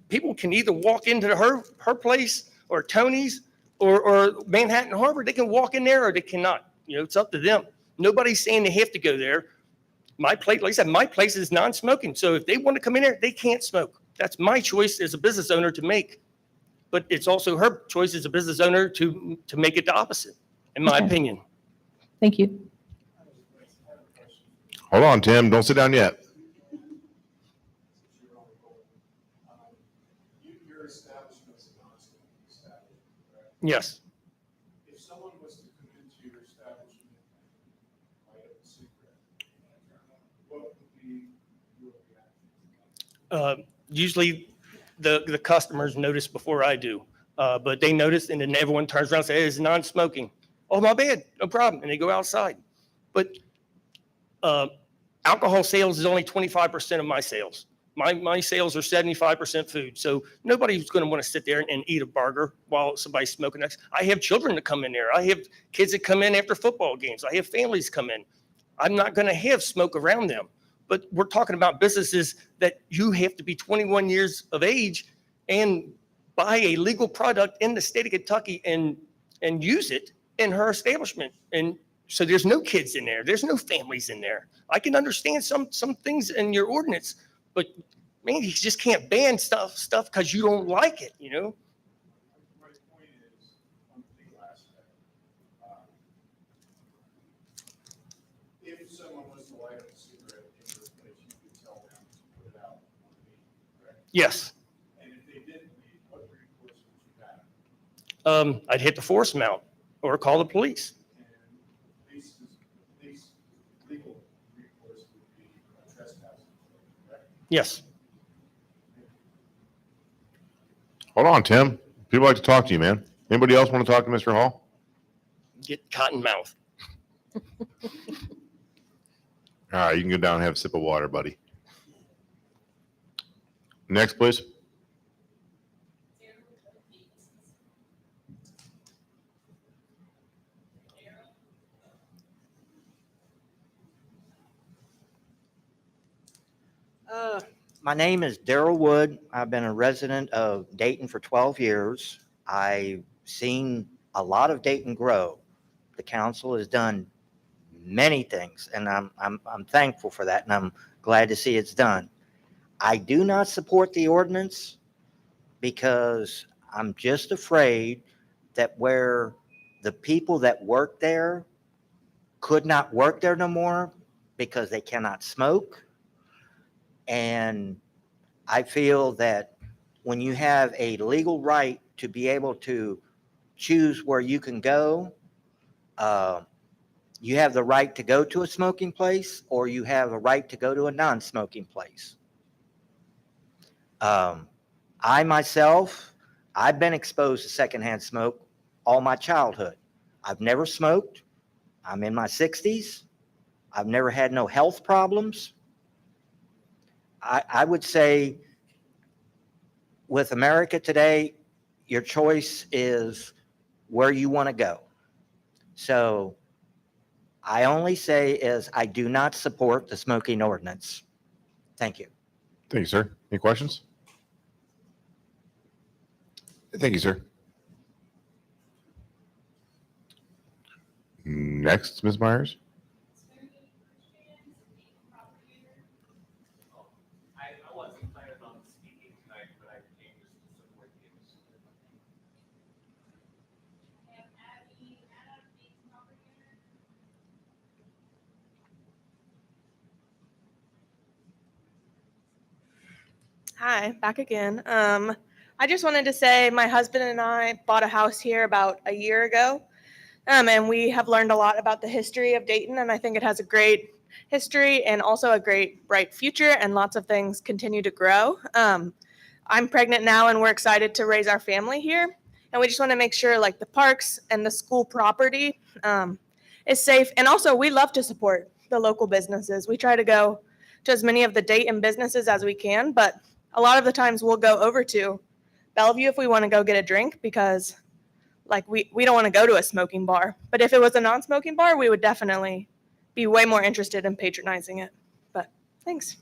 People can either walk into her place or Tony's or Manhattan Harbor. They can walk in there or they cannot. You know, it's up to them. Nobody's saying they have to go there. My place, like I said, my place is non-smoking. So if they want to come in there, they can't smoke. That's my choice as a business owner to make. But it's also her choice as a business owner to make it the opposite, in my opinion. Thank you. Hold on, Tim. Don't sit down yet. Yes. If someone was to come into your establishment and light up a cigarette, what would be your reaction? Usually the customers notice before I do, but they notice and then everyone turns around and says, hey, it's non-smoking. Oh, my bad, no problem. And they go outside. But alcohol sales is only 25% of my sales. My sales are 75% food. So nobody's going to want to sit there and eat a burger while somebody's smoking next. I have children that come in there. I have kids that come in after football games. I have families come in. I'm not going to have smoke around them. but we're talking about businesses that you have to be 21 years of age and buy a legal product in the state of Kentucky and use it in her establishment. And so there's no kids in there. There's no families in there. I can understand some things in your ordinance, but man, you just can't ban stuff because you don't like it, you know? If someone was to light up a cigarette in your place, you could tell them to put it out on the meeting, correct? Yes. And if they didn't leave, what recourse would you have? I'd hit the force mount or call the police. And least legal recourse would be trespassing, correct? Yes. Hold on, Tim. People like to talk to you, man. Anybody else want to talk to Mr. Hall? Get cotton mouth. All right, you can go down and have a sip of water, buddy. Next, please. My name is Daryl Wood. I've been a resident of Dayton for 12 years. I've seen a lot of Dayton grow. The council has done many things, and I'm thankful for that, and I'm glad to see it's done. I do not support the ordinance because I'm just afraid that where the people that work there could not work there no more because they cannot smoke. And I feel that when you have a legal right to be able to choose where you can go, you have the right to go to a smoking place or you have a right to go to a non-smoking place. I myself, I've been exposed to secondhand smoke all my childhood. I've never smoked. I'm in my 60s. I've never had no health problems. I would say with America today, your choice is where you want to go. So I only say is I do not support the smoking ordinance. Thank you. Thank you, sir. Any questions? Thank you, sir. Next, Ms. Myers. Hi, back again. I just wanted to say my husband and I bought a house here about a year ago, and we have learned a lot about the history of Dayton, and I think it has a great history and also a great bright future, and lots of things continue to grow. I'm pregnant now, and we're excited to raise our family here, and we just want to make sure like the parks and the school property is safe, and also we love to support the local businesses. We try to go to as many of the Dayton businesses as we can, but a lot of the times we'll go over to Bellevue if we want to go get a drink because like we don't want to go to a smoking bar. But if it was a non-smoking bar, we would definitely be way more interested in patronizing it. But thanks.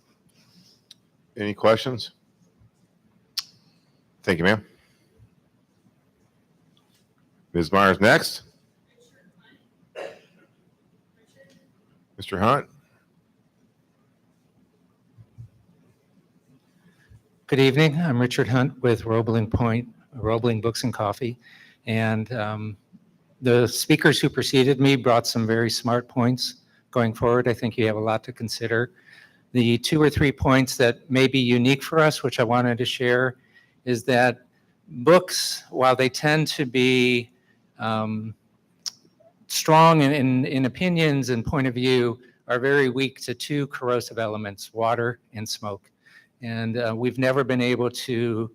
Any questions? Thank you, ma'am. Ms. Myers, next. Mr. Hunt. Good evening. I'm Richard Hunt with Roebling Books and Coffee. And the speakers who preceded me brought some very smart points going forward. I think you have a lot to consider. The 2 or 3 points that may be unique for us, which I wanted to share, is that books, while they tend to be strong in opinions and point of view, are very weak to 2 corrosive elements, water and smoke. And we've never been able to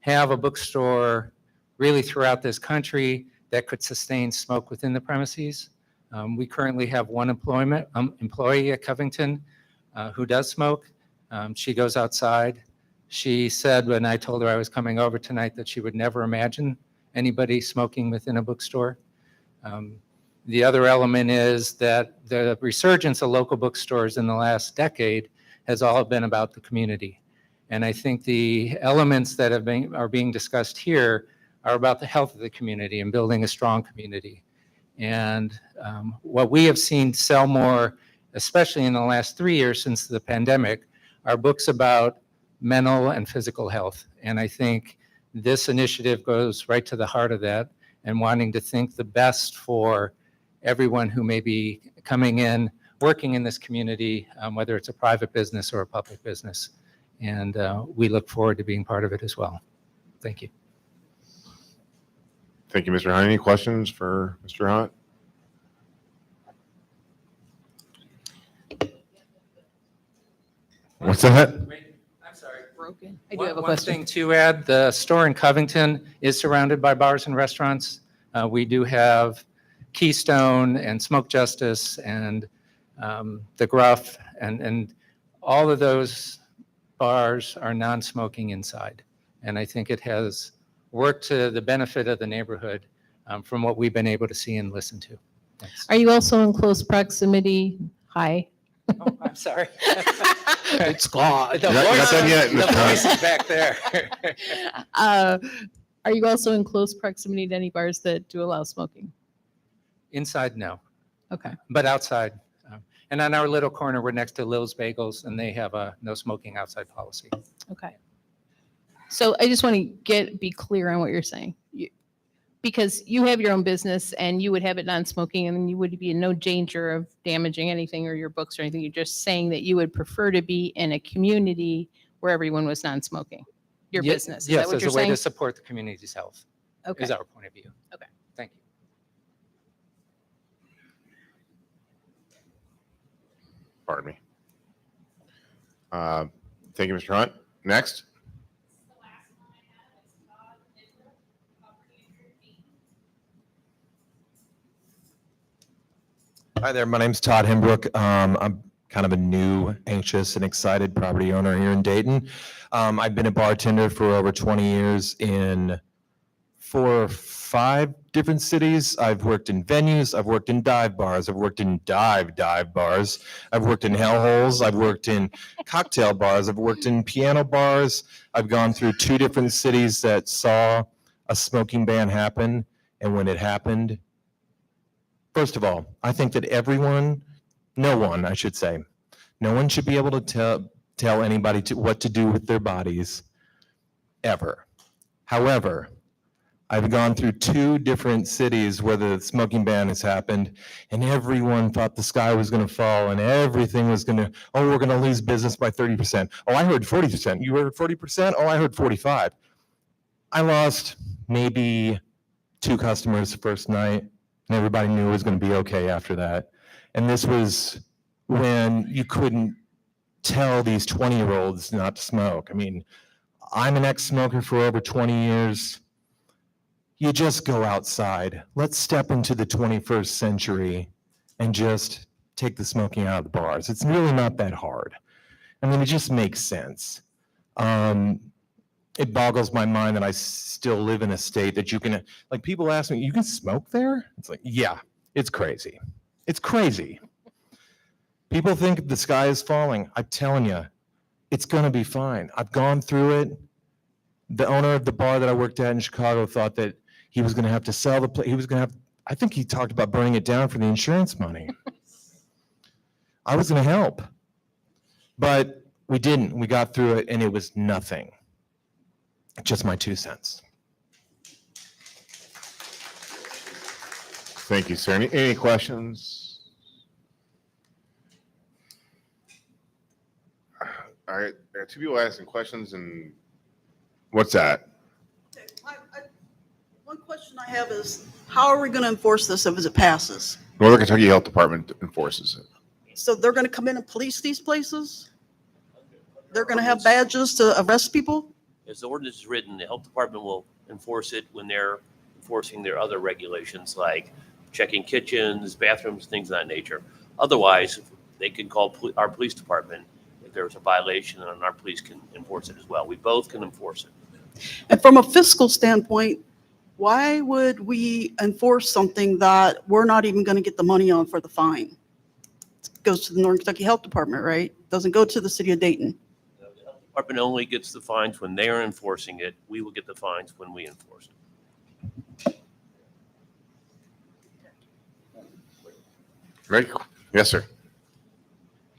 have a bookstore really throughout this country that could sustain smoke within the premises. We currently have one employee at Covington who does smoke. She goes outside. She said when I told her I was coming over tonight that she would never imagine anybody smoking within a bookstore. The other element is that the resurgence of local bookstores in the last decade has all been about the community. And I think the elements that are being discussed here are about the health of the community and building a strong community. And what we have seen sell more, especially in the last 3 years since the pandemic, are books about mental and physical health. And I think this initiative goes right to the heart of that and wanting to think the best for everyone who may be coming in, working in this community, whether it's a private business or a public business. And we look forward to being part of it as well. Thank you. Thank you, Mr. Hunt. Any questions for Mr. Hunt? What's that? I'm sorry. Broken. I do have a One question. thing to add, the store in Covington is surrounded by bars and restaurants. We do have Keystone and Smoke Justice and the Gruff, and all of those bars are non-smoking inside. And I think it has worked to the benefit of the neighborhood from what we've been able to see and listen to. Thanks. Are you also in close proximity? Hi. Oh, I'm sorry. It's gone. The Not voice done yet, the Mr. Hunt. voice is back there. Are you also in close proximity to any bars that do allow smoking? Inside, no. Okay. But outside. And on our little corner, we're next to Lil's Bagels, and they have a no smoking outside policy. Okay. So I just want to be clear on what you're saying. Because you have your own business and you would have it non-smoking and you would be in no danger of damaging anything or your books or anything. You're just saying that you would prefer to be in a community where everyone was non-smoking, your business. Is that Yes, what as you're a way saying? to support the community's health Okay. is our point of view. Okay. Thank you. Pardon me. Thank you, Mr. Hunt. Next. Hi there, my name's Todd Hembrook. I'm kind of a new, anxious, and excited property owner here in Dayton. I've been a bartender for over 20 years in 4 or 5 different cities. I've worked in venues, I've worked in dive bars, I've worked in dive bars, I've worked in hellholes, I've worked in cocktail bars, I've worked in piano bars. I've gone through 2 different cities that saw a smoking ban happen, and when it happened, first of all, I think that no one should be able to tell anybody what to do with their bodies, ever. However, I've gone through 2 different cities where the smoking ban has happened, and everyone thought the sky was going to fall and everything was going to, oh, we're going to lose business by 30%. Oh, I heard 40%. You heard 40%? Oh, I heard 45. I lost maybe 2 customers the first night, and everybody knew it was going to be okay after that. And this was when you couldn't tell these 20-year-olds not to smoke. I mean, I'm an ex-smoker for over 20 years. You just go outside. Let's step into the 21st century and just take the smoking out of the bars. It's really not that hard. I mean, it just makes sense. It boggles my mind that I still live in a state that you can, like, people ask me, you can smoke there? It's like, yeah, it's crazy. It's crazy. People think the sky is falling. I'm telling you, it's going to be fine. I've gone through it. The owner of the bar that I worked at in Chicago thought that he was going to have to sell the place. He was going to have, I think he talked about burning it down for the insurance money. I was going to help. But we didn't. We got through it, and it was nothing. Just my 2 cents. Thank you, sir. Any questions? All right, there are 2 people asking questions, and what's that? One question I have is, how are we going to enforce this if it passes? Northern Kentucky Health Department enforces it. So they're going to come in and police these places? They're going to have badges to arrest people? As the ordinance is written, the health department will enforce it when they're enforcing their other regulations, like checking kitchens, bathrooms, things of that nature. Otherwise, they can call our police department if there's a violation, and our police can enforce it as well. We both can enforce it. And from a fiscal standpoint, why would we enforce something that we're not even going to get the money on for the fine? It goes to the Northern Kentucky Health Department, right? Doesn't go to the city of Dayton. Department only gets the fines when they are enforcing it. We will get the fines when we enforce it. Ready? Yes, sir.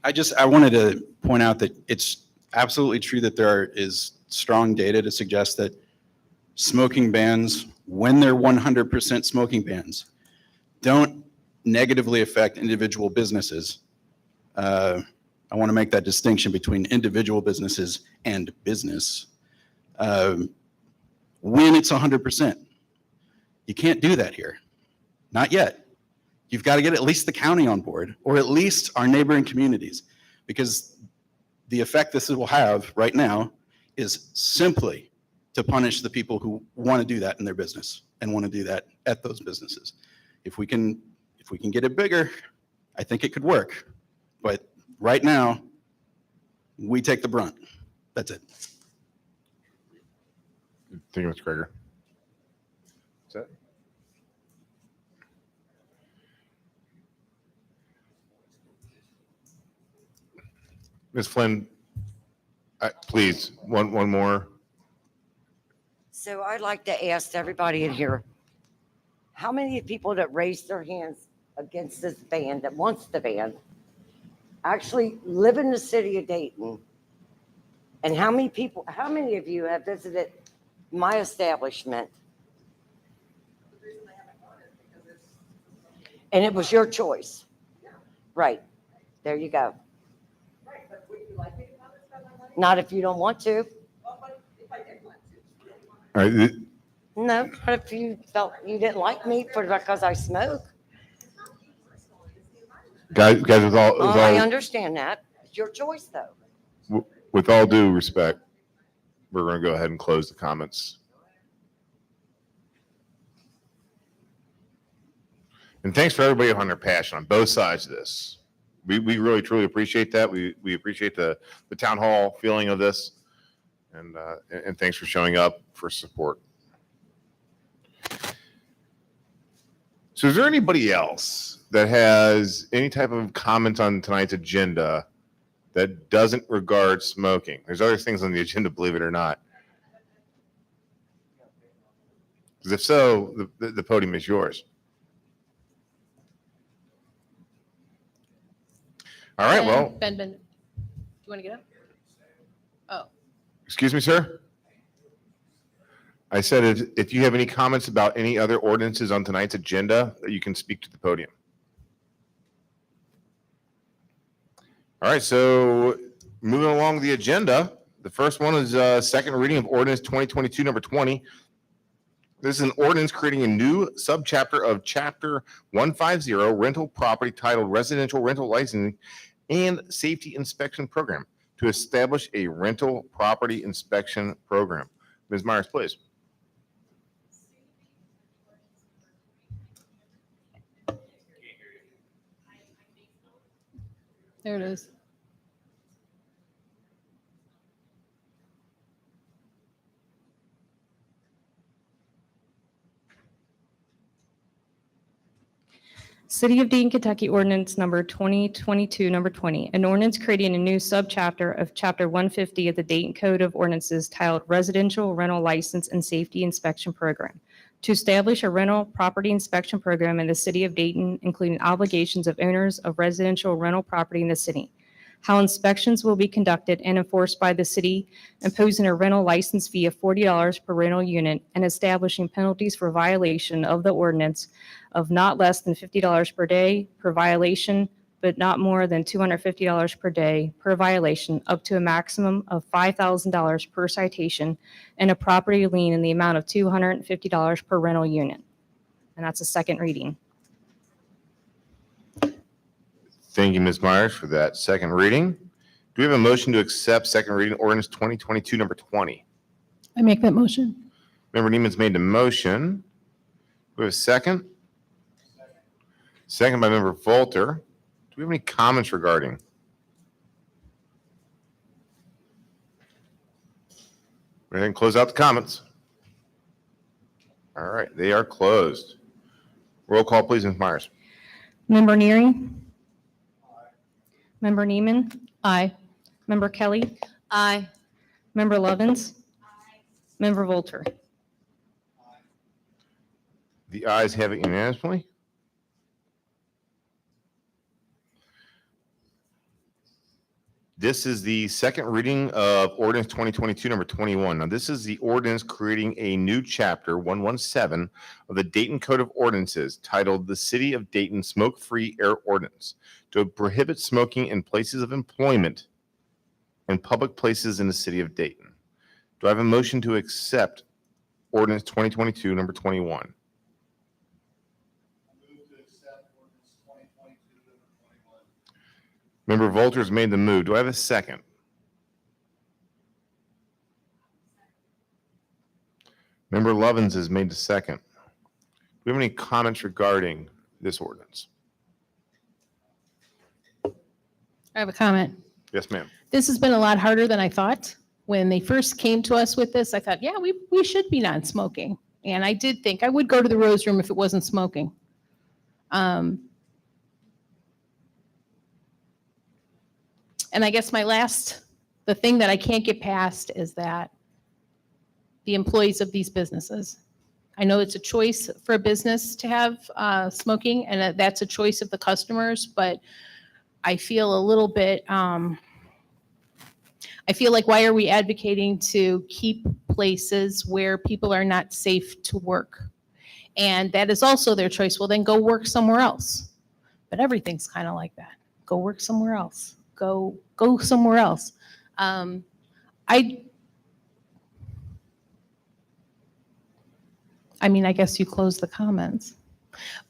I wanted to point out that it's absolutely true that there is strong data to suggest that smoking bans, when they're 100% smoking bans, don't negatively affect individual businesses. I want to make that distinction between individual businesses and business. When it's 100%, you can't do that here. Not yet. You've got to get at least the county on board, or at least our neighboring communities, because the effect this will have right now is simply to punish the people who want to do that in their business and want to do that at those businesses. If we can get it bigger, I think it could work. But right now, we take the brunt. That's it. Thank you, Mr. Kreger. Is that? Ms. Flynn, please, one more. So I'd like to ask everybody in here, how many people that raised their hands against this ban, that wants the ban, actually live in the city of Dayton? And how many of you have visited my establishment? And it was your choice. Right. There you go. Not if you don't want to. All right. No, but if you felt you didn't like me because I smoke. Guys, with I understand that. It's your choice, though. with all due respect, we're going to go ahead and close the comments. And thanks for everybody on their passion on both sides of this. We really, truly appreciate that. We appreciate the town hall feeling of this. And thanks for showing up for support. So is there anybody else that has any type of comment on tonight's agenda that doesn't regard smoking? There's other things on the agenda, believe it or not. Because if so, the podium is yours. All right, well. Ben, do you want to get up? Oh. Excuse me, sir? I said if you have any comments about any other ordinances on tonight's agenda, that you can speak to the podium. All right, so moving along the agenda, the first one is second reading of ordinance 2022 number 20. This is an ordinance creating a new subchapter of Chapter 150 rental property titled Residential Rental Licensing and Safety Inspection Program to establish a rental property inspection program. Ms. Myers, please. There it is. City of Dayton, Kentucky ordinance number 2022, number 20, an ordinance creating a new subchapter of Chapter 150 of the Dayton Code of Ordinances titled Residential Rental License and Safety Inspection Program to establish a rental property inspection program in the city of Dayton, including obligations of owners of residential rental property in the city, how inspections will be conducted and enforced by the city, imposing a rental license fee of $40 per rental unit, and establishing penalties for violation of the ordinance of not less than $50 per day per violation, but not more than $250 per day per violation, up to a maximum of $5,000 per citation, and a property lien in the amount of $250 per rental unit. And that's a second reading. Thank you, Ms. Myers, for that second reading. Do we have a motion to accept second reading ordinance 2022 number 20? I make that motion. Member Neiman's made the motion. Do we have a second? Second by Member Volter. Do we have any comments regarding? Go ahead and close out the comments. All right, they are closed. Roll call, please, Ms. Myers. Member Neary? Member Neiman? Aye. Member Kelly? Aye. Member Lovins? Member Volter? The ayes have it unanimously. This is the second reading of ordinance 2022 number 21. Now, this is the ordinance creating a new chapter 117 of the Dayton Code of Ordinances titled the City of Dayton Smoke-Free Air Ordinance to prohibit smoking in places of employment and public places in the city of Dayton. Do I have a motion to accept ordinance 2022 number 21? Member Volter's made the move. Do I have a second? Member Lovins has made the second. Do we have any comments regarding this ordinance? I have a comment. Yes, ma'am. This has been a lot harder than I thought. When they first came to us with this, I thought, yeah, we should be non-smoking. And I did think I would go to the Rose Room if it wasn't smoking. And I guess the thing that I can't get past is that the employees of these businesses, I know it's a choice for a business to have smoking, and that's a choice of the customers, but I feel a little bit, I feel like, why are we advocating to keep places where people are not safe to work? And that is also their choice. Well, then go work somewhere else. But everything's kind of like that. Go work somewhere else. Go somewhere else. I mean, I guess you close the comments,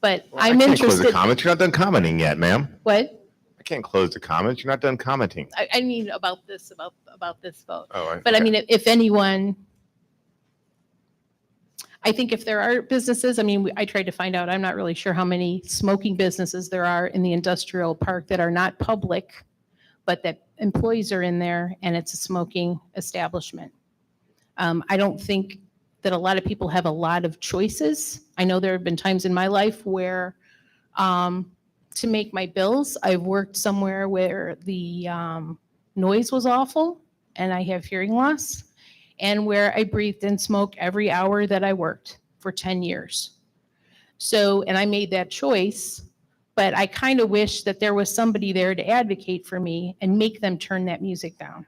but Well, I I'm can't close the interested. comments. You're not done commenting yet, ma'am. What? I can't close the comments. You're not done commenting. I mean, about this vote. Oh, But I okay. mean, if anyone, I think if there are businesses, I mean, I tried to find out, I'm not really sure how many smoking businesses there are in the industrial park that are not public, but that employees are in there and it's a smoking establishment. I don't think that a lot of people have a lot of choices. I know there have been times in my life where to make my bills, I've worked somewhere where the noise was awful and I have hearing loss, and where I breathed in smoke every hour that I worked for 10 years. So, and I made that choice, but I kind of wish that there was somebody there to advocate for me and make them turn that music down.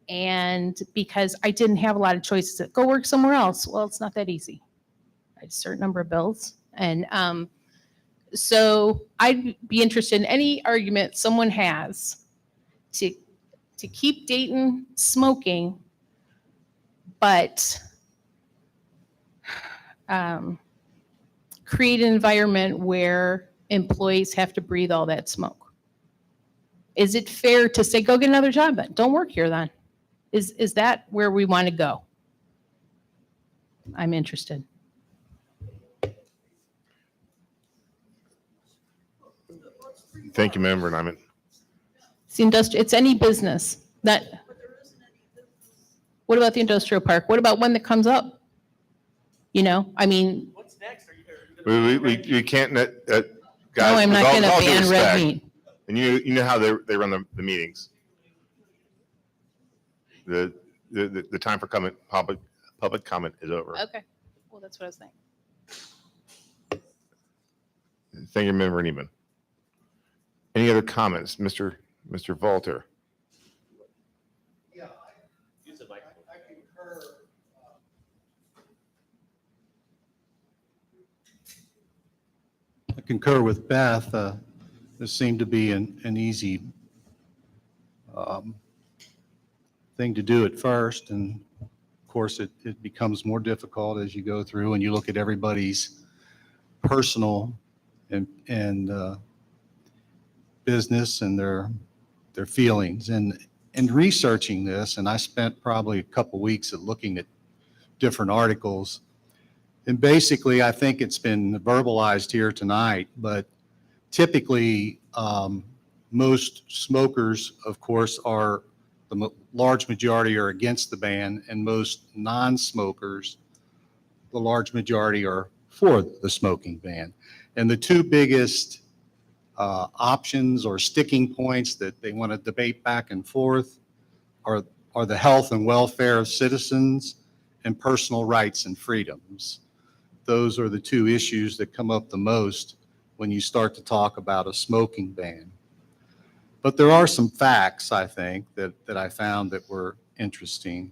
And because I didn't have a lot of choices, go work somewhere else. Well, it's not that easy. I had a certain number of bills. And so I'd be interested in any argument someone has to keep Dayton smoking, but create an environment where employees have to breathe all that smoke. Is it fair to say, go get another job then? Don't work here then. Is that where we want to go? I'm interested. Thank you, Member Nyman. It's any business. What about the industrial park? What about one that comes up? You know, I mean. What's next? We can't, guys. No, I'm not with all- gonna with all due ban red respect, meat. And you know how they run the meetings. The time for public comment is over. Okay, well, that's what I was saying. Thank you, Member Neiman. Any other comments, Mr. Volter? I concur with Beth. This seemed to be an easy thing to do at first, and of course, it becomes more difficult as you go through and you look at everybody's personal and business and their feelings. And researching this, and I spent probably a couple weeks at looking at different articles. And basically, I think it's been verbalized here tonight, but typically, most smokers, of course, large majority are against the ban, and most non-smokers, the large majority are for the smoking ban. And the two biggest options or sticking points that they want to debate back and forth are the health and welfare of citizens and personal rights and freedoms. Those are the two issues that come up the most when you start to talk about a smoking ban. But there are some facts, I think, that I found that were interesting.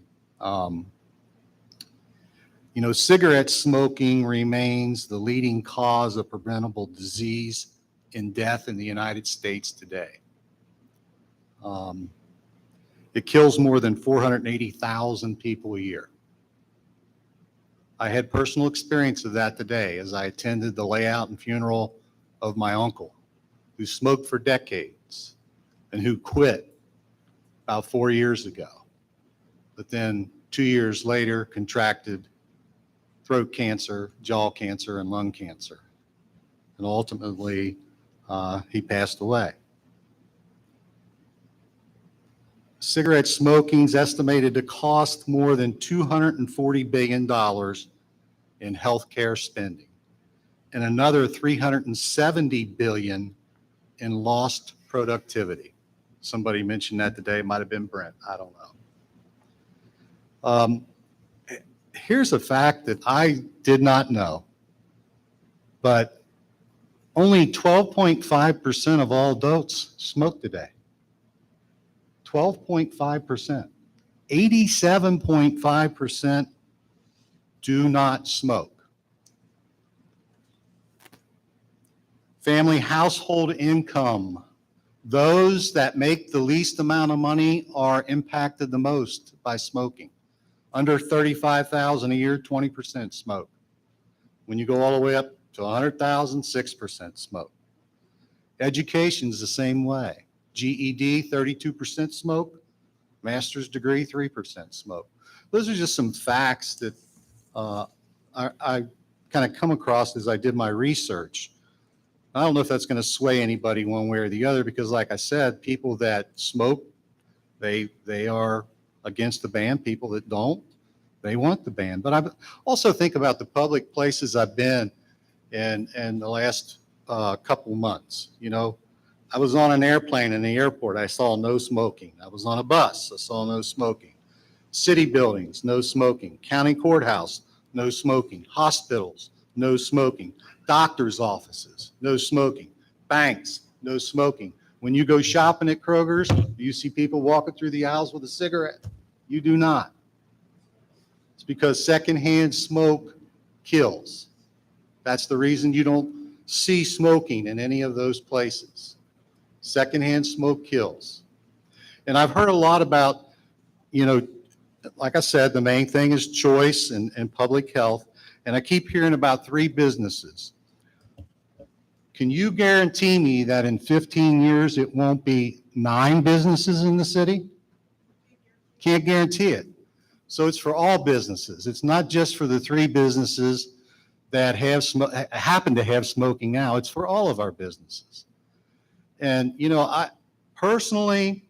Cigarette smoking remains the leading cause of preventable disease and death in the United States today. It kills more than 480,000 people a year. I had personal experience of that today as I attended the layout and funeral of my uncle, who smoked for decades and who quit about 4 years ago, but then 2 years later contracted throat cancer, jaw cancer, and lung cancer. And ultimately, he passed away. Cigarette smoking is estimated to cost more than $240 billion in healthcare spending and another $370 billion in lost productivity. Somebody mentioned that today. It might have been Brent. I don't know. Here's a fact that I did not know, but only 12.5% of all adults smoke today. 12.5%. 87.5% do not smoke. Family household income. Those that make the least amount of money are impacted the most by smoking. Under $35,000 a year, 20% smoke. When you go all the way up to $100,000, 6% smoke. Education's the same way. GED, 32% smoke. Master's degree, 3% smoke. Those are just some facts that I kind of come across as I did my research. I don't know if that's going to sway anybody one way or the other, because like I said, people that smoke, they are against the ban. People that don't, they want the ban. But I also think about the public places I've been in the last couple months. I was on an airplane in the airport. I saw no smoking. I was on a bus. I saw no smoking. City buildings, no smoking. County courthouse, no smoking. Hospitals, no smoking. Doctors' offices, no smoking. Banks, no smoking. When you go shopping at Kroger's, do you see people walking through the aisles with a cigarette? You do not. It's because secondhand smoke kills. That's the reason you don't see smoking in any of those places. Secondhand smoke kills. And I've heard a lot about, like I said, the main thing is choice and public health. And I keep hearing about 3 businesses. Can you guarantee me that in 15 years it won't be 9 businesses in the city? Can't guarantee it. So it's for all businesses. It's not just for the 3 businesses that happen to have smoking now. It's for all of our businesses. And, I personally,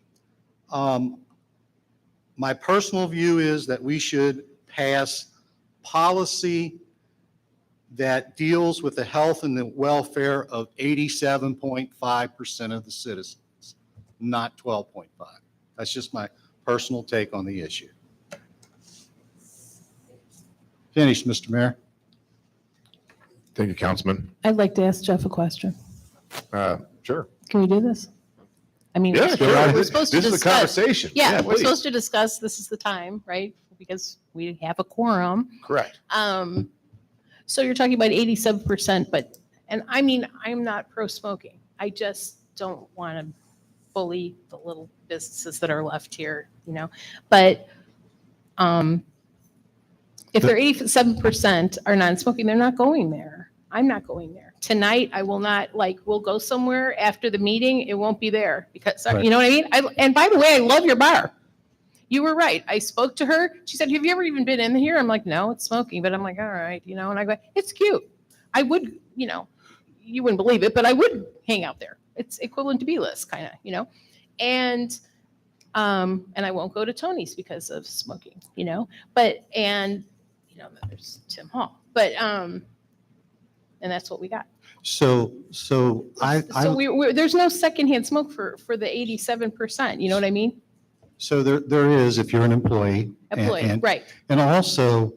my personal view is that we should pass policy that deals with the health and the welfare of 87.5% of the citizens, not 12.5. That's just my personal take on the issue. Finished, Mr. Mayor. Thank you, Councilman. I'd like to ask Jeff a question. Sure. Can we do this? I mean, Yeah, sure. we're supposed to This is a discuss. conversation. Yeah, Yeah, we're please. supposed to discuss. This is the time, right? Because we have a quorum. Correct. So you're talking about 87%, and I mean, I'm not pro-smoking. I just don't want to bully the little businesses that are left here, But if they're 87% are non-smoking, they're not going there. I'm not going there. Tonight, I will not, we'll go somewhere after the meeting. It won't be there because, Right. you know what I mean? And by the way, I love your bar. You were right. I spoke to her. She said, have you ever even been in here? I'm like, no, it's smoking. But I'm like, all right, and I go, it's cute. I would, you wouldn't believe it, but I would hang out there. It's equivalent to B-list kind of, and I won't go to Tony's because of smoking, there's Tim Hall, but, and that's what we got. So So there's no secondhand smoke for the 87%. You know what I mean? So there is, if you're an employee. Employee, right. And also,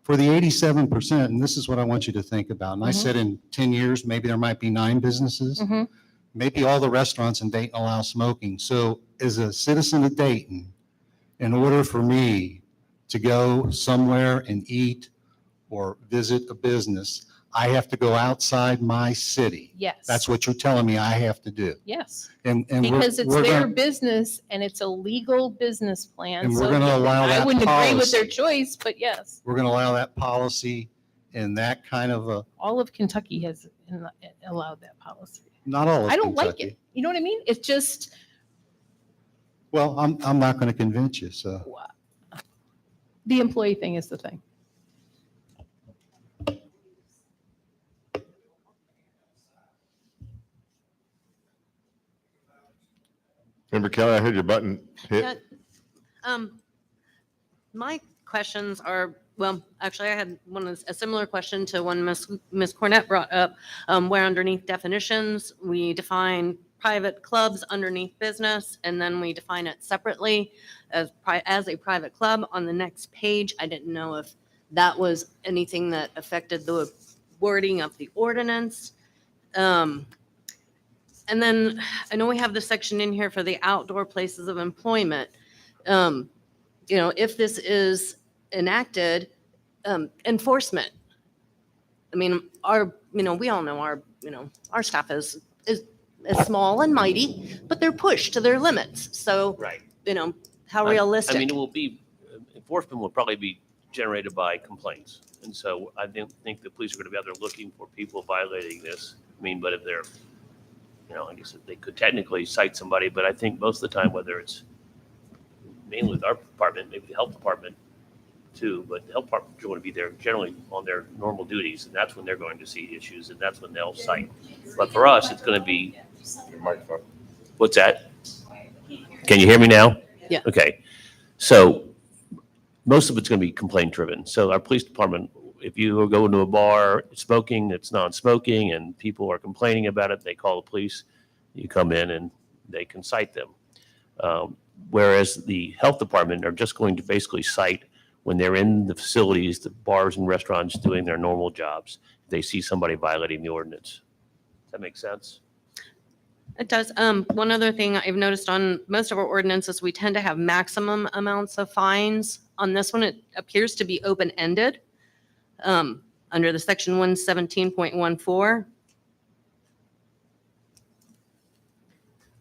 for the 87%, and this is what I want you to think about, and I Mhm. said in 10 years, maybe there might be 9 businesses. Mhm. Maybe all the restaurants in Dayton allow smoking. So as a citizen of Dayton, in order for me to go somewhere and eat or visit a business, I have to go outside my city. Yes. That's what you're telling me I have to do. Yes. And we're- Because it's we're their gonna- business and it's a legal business plan. And we're so gonna yeah, allow I that wouldn't agree with their policy. choice, but yes, We're going to allow that policy and that kind of a, all of Kentucky has allowed that policy. not all of I don't like Kentucky. it. You know what I mean? It's just, Well, I'm not going to convince you, so. the employee thing is the thing. Member Kelly, I heard your button hit. Yeah, My questions are, well, actually, I had a similar question to one Ms. Cornett brought up, where underneath definitions, we define private clubs underneath business, and then we define it separately as a private club on the next page. I didn't know if that was anything that affected the wording of the ordinance. And then I know we have the section in here for the outdoor places of employment. If this is enacted, enforcement. I mean, we all know our staff is small and mighty, but they're pushed to their limits. So, Right. how realistic? I mean, it will be, enforcement will probably be generated by complaints. And so I don't think the police are going to be out there looking for people violating this. I mean, but if they're, I guess they could technically cite somebody, but I think most of the time, whether it's mainly with our department, maybe the health department too, but the health department is going to be there generally on their normal duties, and that's when they're going to see issues, and that's when they'll cite. But for us, it's going to be, what's that? Can you hear me now? Yeah. Okay. So most of it's going to be complaint driven. So our police department, if you go into a bar, smoking, it's non-smoking, and people are complaining about it, they call the police, you come in and they can cite them. Whereas the health department are just going to basically cite when they're in the facilities, the bars and restaurants doing their normal jobs, if they see somebody violating the ordinance. Does that make sense? It does. One other thing I've noticed on most of our ordinances, we tend to have maximum amounts of fines. On this one, it appears to be open-ended under the section 117.14,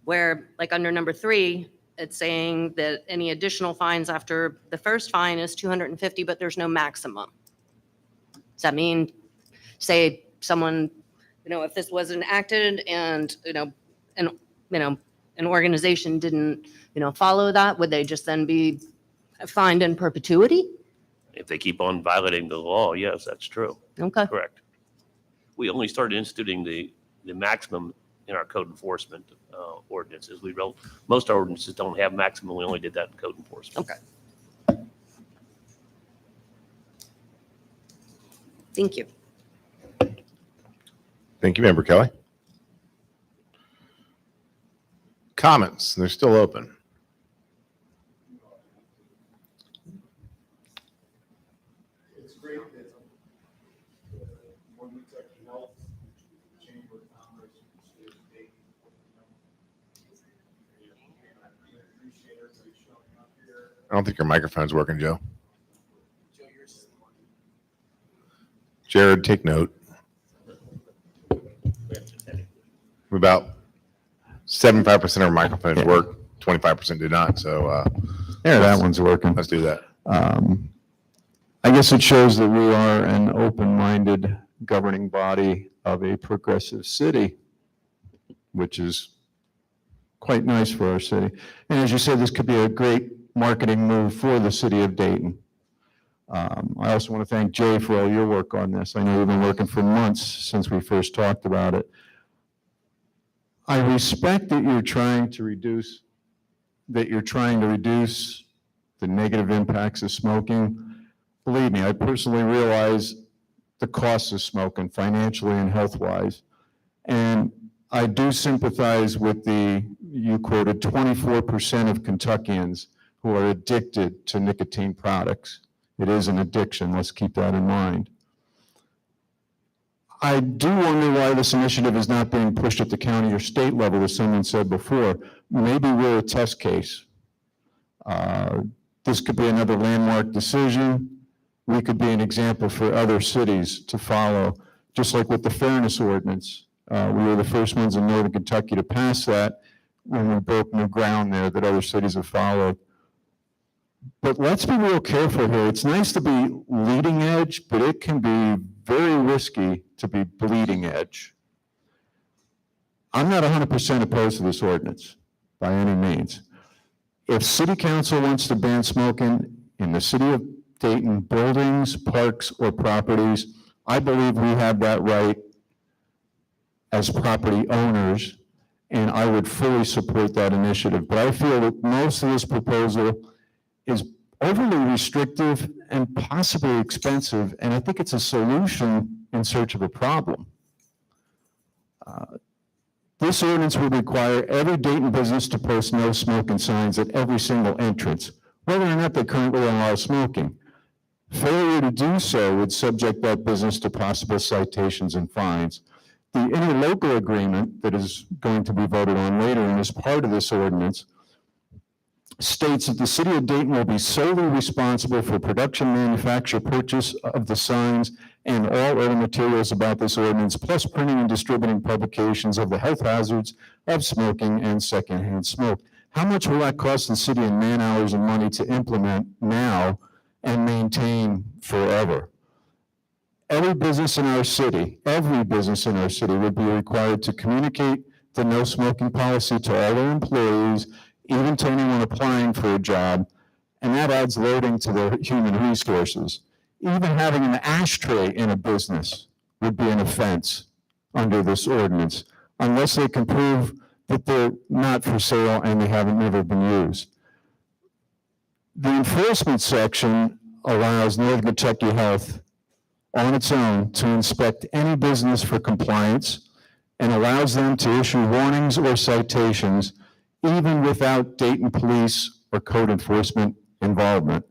where like under number 3, it's saying that any additional fines after the first fine is 250, but there's no maximum. Does that mean, say someone, if this was enacted and, an organization didn't, follow that, would they just then be fined in perpetuity? If they keep on violating the law, yes, that's true. Okay. Correct. We only started instituting the maximum in our code enforcement ordinances. Most of our ordinances don't have maximum. We only did that in code enforcement. Okay. Thank you. Thank you, Member Kelly. Comments, they're still open. It's great that Northern Kentucky Health, Chamber of Commerce, State of Dayton, I appreciate everybody showing up here. I don't think your microphone's working, Joe. Jared, take note. About 75% of our microphones work, 25% do not. So, There, that one's working. Let's do that. I guess it shows that we are an open-minded governing body of a progressive city, which is quite nice for our city. And as you said, this could be a great marketing move for the city of Dayton. I also want to thank Jay for all your work on this. I know you've been working for months since we first talked about it. I respect that you're trying to reduce the negative impacts of smoking. Believe me, I personally realize the costs of smoking financially and health-wise. And I do sympathize with the you quoted 24% of Kentuckians who are addicted to nicotine products. It is an addiction. Let's keep that in mind. I do wonder why this initiative is not being pushed at the county or state level, as someone said before. Maybe we're a test case. This could be another landmark decision. We could be an example for other cities to follow, just like with the fairness ordinance. We were the first ones in Northern Kentucky to pass that when we broke new ground there that other cities have followed. But let's be real careful here. It's nice to be leading edge, but it can be very risky to be bleeding edge. I'm not 100% opposed to this ordinance by any means. If city council wants to ban smoking in the city of Dayton, buildings, parks, or properties, I believe we have that right as property owners, and I would fully support that initiative. But I feel that most of this proposal is overly restrictive and possibly expensive, and I think it's a solution in search of a problem. This ordinance would require every Dayton business to post no smoking signs at every single entrance, whether or not they currently allow smoking. Failure to do so would subject that business to possible citations and fines. The interlocal agreement that is going to be voted on later and is part of this ordinance states that the city of Dayton will be solely responsible for production, manufacture, purchase of the signs and all other materials about this ordinance, plus printing and distributing publications of the health hazards of smoking and secondhand smoke. How much will that cost the city in man hours and money to implement now and maintain forever? Every business in our city would be required to communicate the no smoking policy to all their employees, even to anyone applying for a job, and that adds loading to their human resources. Even having an ashtray in a business would be an offense under this ordinance, unless they can prove that they're not for sale and they haven't never been used. The enforcement section allows Northern Kentucky Health on its own to inspect any business for compliance and allows them to issue warnings or citations even without Dayton police or code enforcement involvement.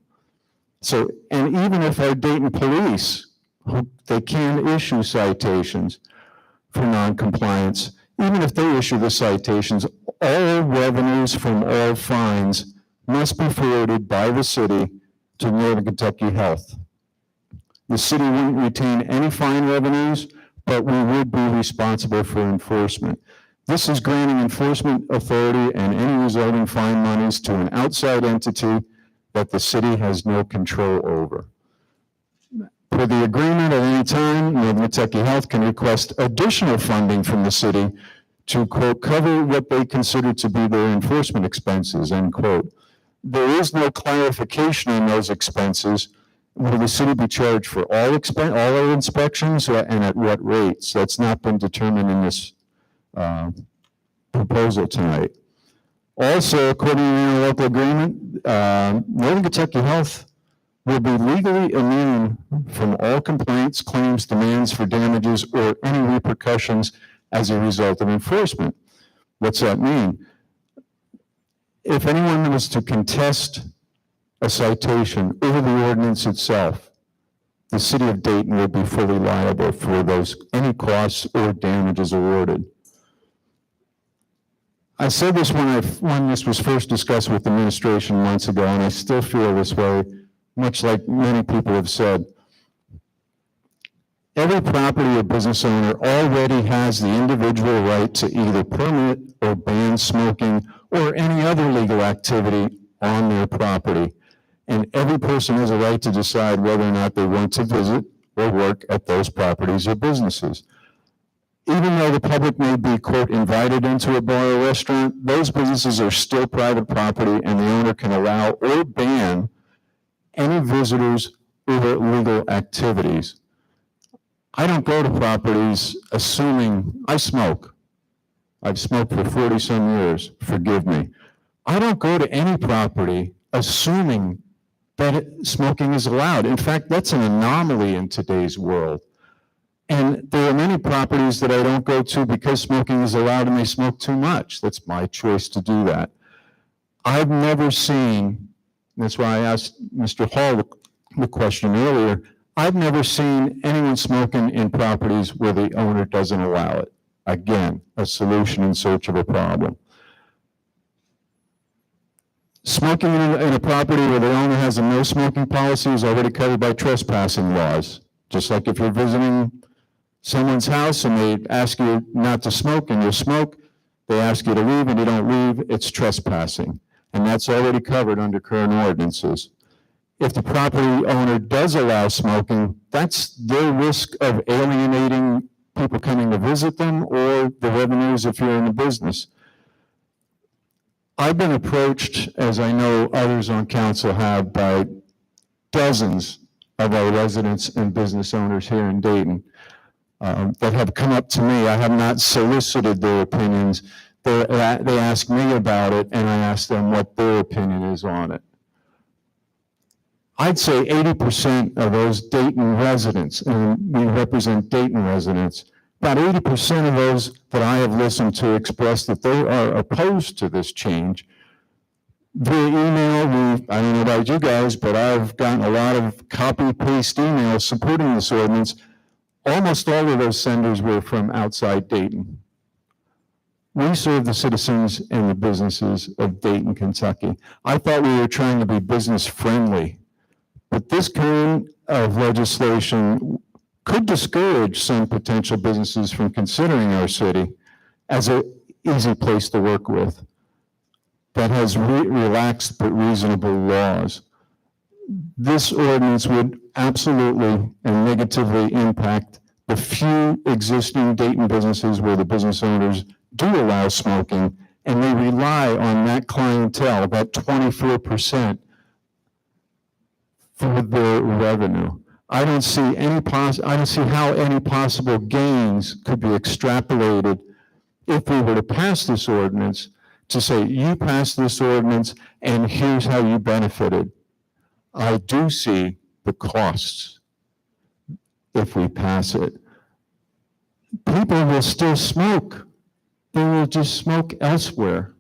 So, and even if our Dayton police, they can issue citations for non-compliance, even if they issue the citations, all revenues from all fines must be forwarded by the city to Northern Kentucky Health. The city wouldn't retain any fine revenues, but we would be responsible for enforcement. This is granting enforcement authority and any resulting fine monies to an outside entity that the city has no control over. Per the agreement, at any time, Northern Kentucky Health can request additional funding from the city to, quote, cover what they consider to be their enforcement expenses, end quote. There is no clarification on those expenses. Will the city be charged for all our inspections and at what rates? That's not been determined in this proposal tonight. Also, according to the local agreement, Northern Kentucky Health will be legally immune from all complaints, claims, demands for damages, or any repercussions as a result of enforcement. What's that mean? If anyone was to contest a citation or the ordinance itself, the city of Dayton would be fully liable for any costs or damages awarded. I said this when this was first discussed with the administration months ago, and I still feel this way, much like many people have said. Every property or business owner already has the individual right to either permit or ban smoking or any other legal activity on their property. And every person has a right to decide whether or not they want to visit or work at those properties or businesses. Even though the public may be, quote, invited into a bar or restaurant, those businesses are still private property and the owner can allow or ban any visitors or illegal activities. I don't go to properties assuming I smoke. I've smoked for 40 some years, forgive me. I don't go to any property assuming that smoking is allowed. In fact, that's an anomaly in today's world. And there are many properties that I don't go to because smoking is allowed and they smoke too much. That's my choice to do that. I've never seen, that's why I asked Mr. Hall the question earlier, I've never seen anyone smoking in properties where the owner doesn't allow it. Again, a solution in search of a problem. Smoking in a property where the owner has a no smoking policy is already covered by trespassing laws. Just like if you're visiting someone's house and they ask you not to smoke and you smoke, they ask you to leave and you don't leave, it's trespassing. And that's already covered under current ordinances. If the property owner does allow smoking, that's their risk of alienating people coming to visit them or the revenues if you're in the business. I've been approached, as I know others on council have, by dozens of our residents and business owners here in Dayton that have come up to me. I have not solicited their opinions. They ask me about it, and I ask them what their opinion is on it. I'd say 80% of those Dayton residents, and we represent Dayton residents, about 80% of those that I have listened to express that they are opposed to this change. Via email, I don't know about you guys, but I've gotten a lot of copy-paste emails supporting this ordinance. Almost all of those senders were from outside Dayton. We serve the citizens and the businesses of Dayton, Kentucky. I thought we were trying to be business friendly, but this kind of legislation could discourage some potential businesses from considering our city as an easy place to work with that has relaxed but reasonable laws. This ordinance would absolutely and negatively impact the few existing Dayton businesses where the business owners do allow smoking, and they rely on that clientele, about 24%, for their revenue. I don't see how any possible gains could be extrapolated if we were to pass this ordinance to say, you passed this ordinance and here's how you benefited. I do see the costs if we pass it. People will still smoke. They will just smoke elsewhere.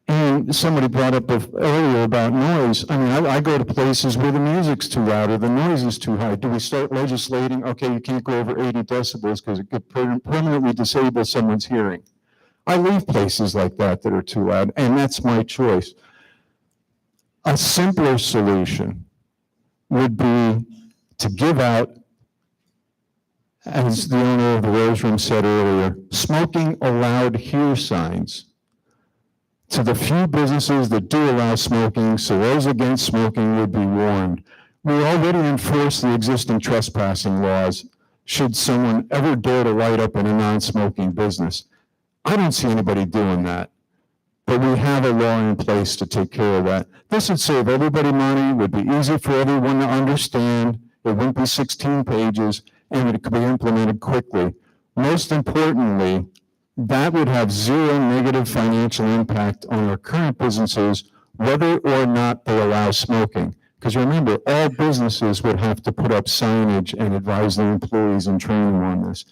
And somebody brought up earlier about noise. I mean, I go to places where the music's too loud or the noise is too high. Do we start legislating, okay, you can't go over 80 decibels because it could permanently disable someone's hearing? I leave places like that are too loud, and that's my choice. A simpler solution would be to give out, as the owner of the Rose Room said earlier, smoking allowed here signs to the few businesses that do allow smoking, so those against smoking would be warned. We already enforce the existing trespassing laws should someone ever dare to light up in a non-smoking business. I don't see anybody doing that, but we have a law in place to take care of that. This would save everybody money, would be easy for everyone to understand, it wouldn't be 16 pages, and it could be implemented quickly. Most importantly, that would have zero negative financial impact on our current businesses, whether or not they allow smoking. Because remember, all businesses would have to put up signage and advise their employees and train them on this.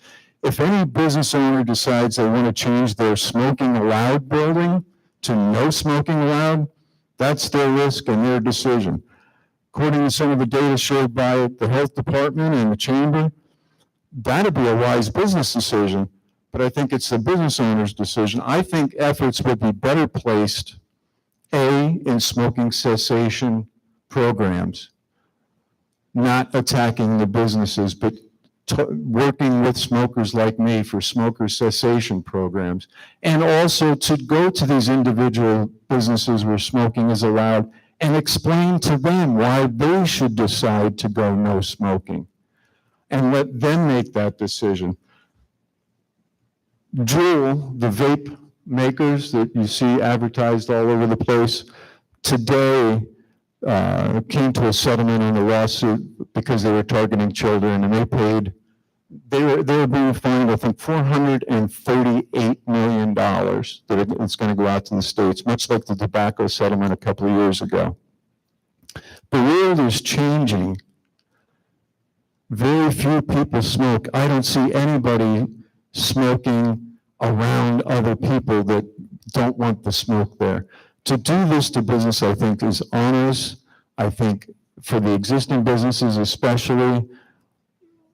If any business owner decides they want to change their smoking allowed building to no smoking allowed, that's their risk and their decision. According to some of the data shared by the health department and the chamber, that'd be a wise business decision. But I think it's the business owner's decision. I think efforts would be better placed, A, in smoking cessation programs, not attacking the businesses, but working with smokers like me for smoker cessation programs, and also to go to these individual businesses where smoking is allowed and explain to them why they should decide to go no smoking, and let them make that decision. Juul, the vape makers that you see advertised all over the place, today came to a settlement on a lawsuit because they were targeting children, and they were being fined, I think, $438 million that it's going to go out to the states, much like the tobacco settlement a couple of years ago. The world is changing very few people smoke. I don't see anybody smoking around other people that don't want the smoke there. To do this to business, I think, is onerous. I think for the existing businesses especially,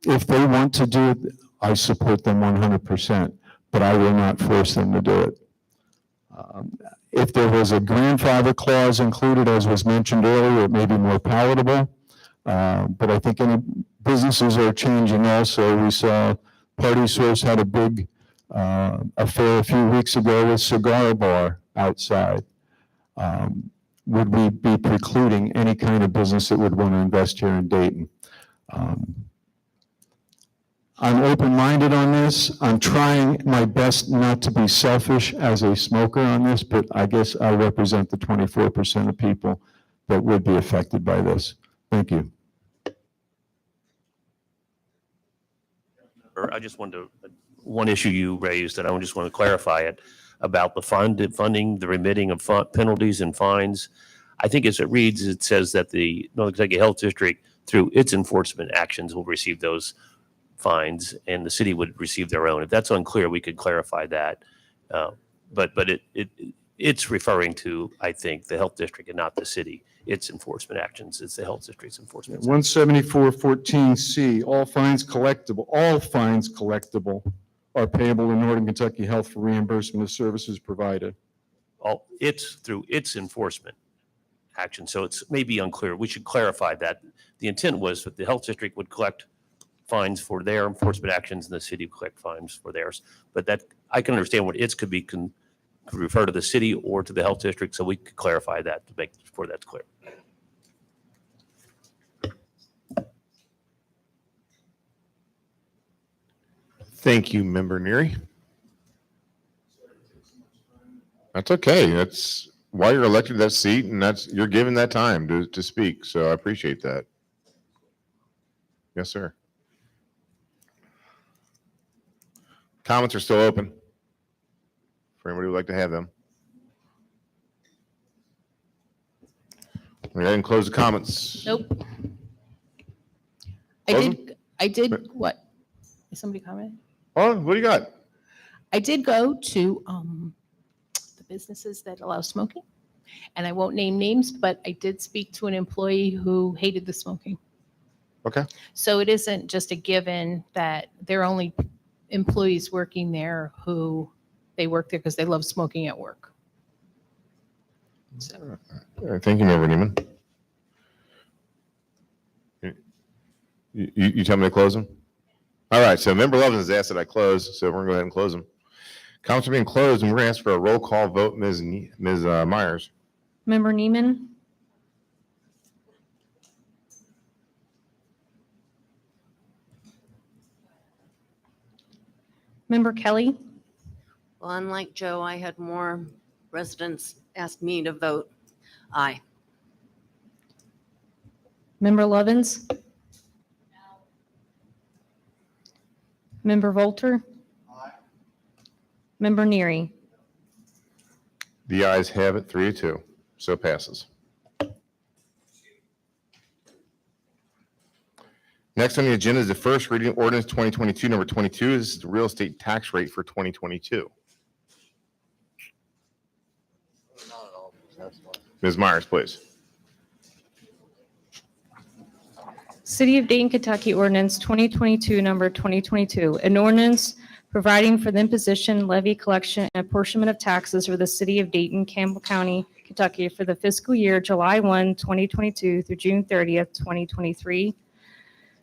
if they want to do it, I support them 100%, but I will not force them to do it. If there was a grandfather clause included, as was mentioned earlier, it may be more palatable. But I think any businesses are changing also. We saw Party Source had a big affair a few weeks ago with Cigar Bar outside. Would we be precluding any kind of business that would want to invest here in Dayton? I'm open-minded on this. I'm trying my best not to be selfish as a smoker on this, but I guess I represent the 24% of people that would be affected by this. Thank you. I just wanted to, one issue you raised, and I just want to clarify it, about the funding, the remitting of penalties and fines. I think as it reads, it says that the Northern Kentucky Health District, through its enforcement actions, will receive those fines, and the city would receive their own. If that's unclear, we could clarify that. But it's referring to, I think, the health district and not the city. Its enforcement actions. It's the health district's enforcement. 174.14C, all fines collectible are payable in Northern Kentucky Health for reimbursement of services provided. It's through its enforcement action. So it's maybe unclear. We should clarify that. The intent was that the health district would collect fines for their enforcement actions and the city would collect fines for theirs. But that I can understand what its could be could refer to the city or to the health district. So we could clarify that to make sure that's clear. Thank you, Member Neary. That's okay. That's why you're elected to that seat, and you're given that time to speak. So I appreciate that. Yes, sir. Comments are still open for anybody who would like to have them. We didn't close the comments. Nope. Close them? I did what? Is somebody comment? Oh, what do you got? I did go to the businesses that allow smoking, and I won't name names, but I did speak to an employee who hated the smoking. Okay. So it isn't just a given that they're only employees working there who they work there because they love smoking at work. So. All right, thank you, Member Neiman. You tell me to close them? All right, so Member Levin has asked that I close, so we're going to go ahead and close them. Comments are being closed, and we're going to ask for a roll call vote. Ms. Myers. Member Neiman, Member Kelly, Well, unlike Joe, I had more residents ask me to vote aye. Member Lovins, Member Volter, Member Neary. The ayes have it, 3-2, so passes. Next on the agenda is the first reading of ordinance 2022, number 22. This is the real estate tax rate for 2022. Ms. Myers, please. City of Dayton, Kentucky ordinance 2022, number 2022, an ordinance providing for the imposition, levy, collection, and apportionment of taxes for the city of Dayton, Campbell County, Kentucky for the fiscal year July 1, 2022 through June 30th, 2023.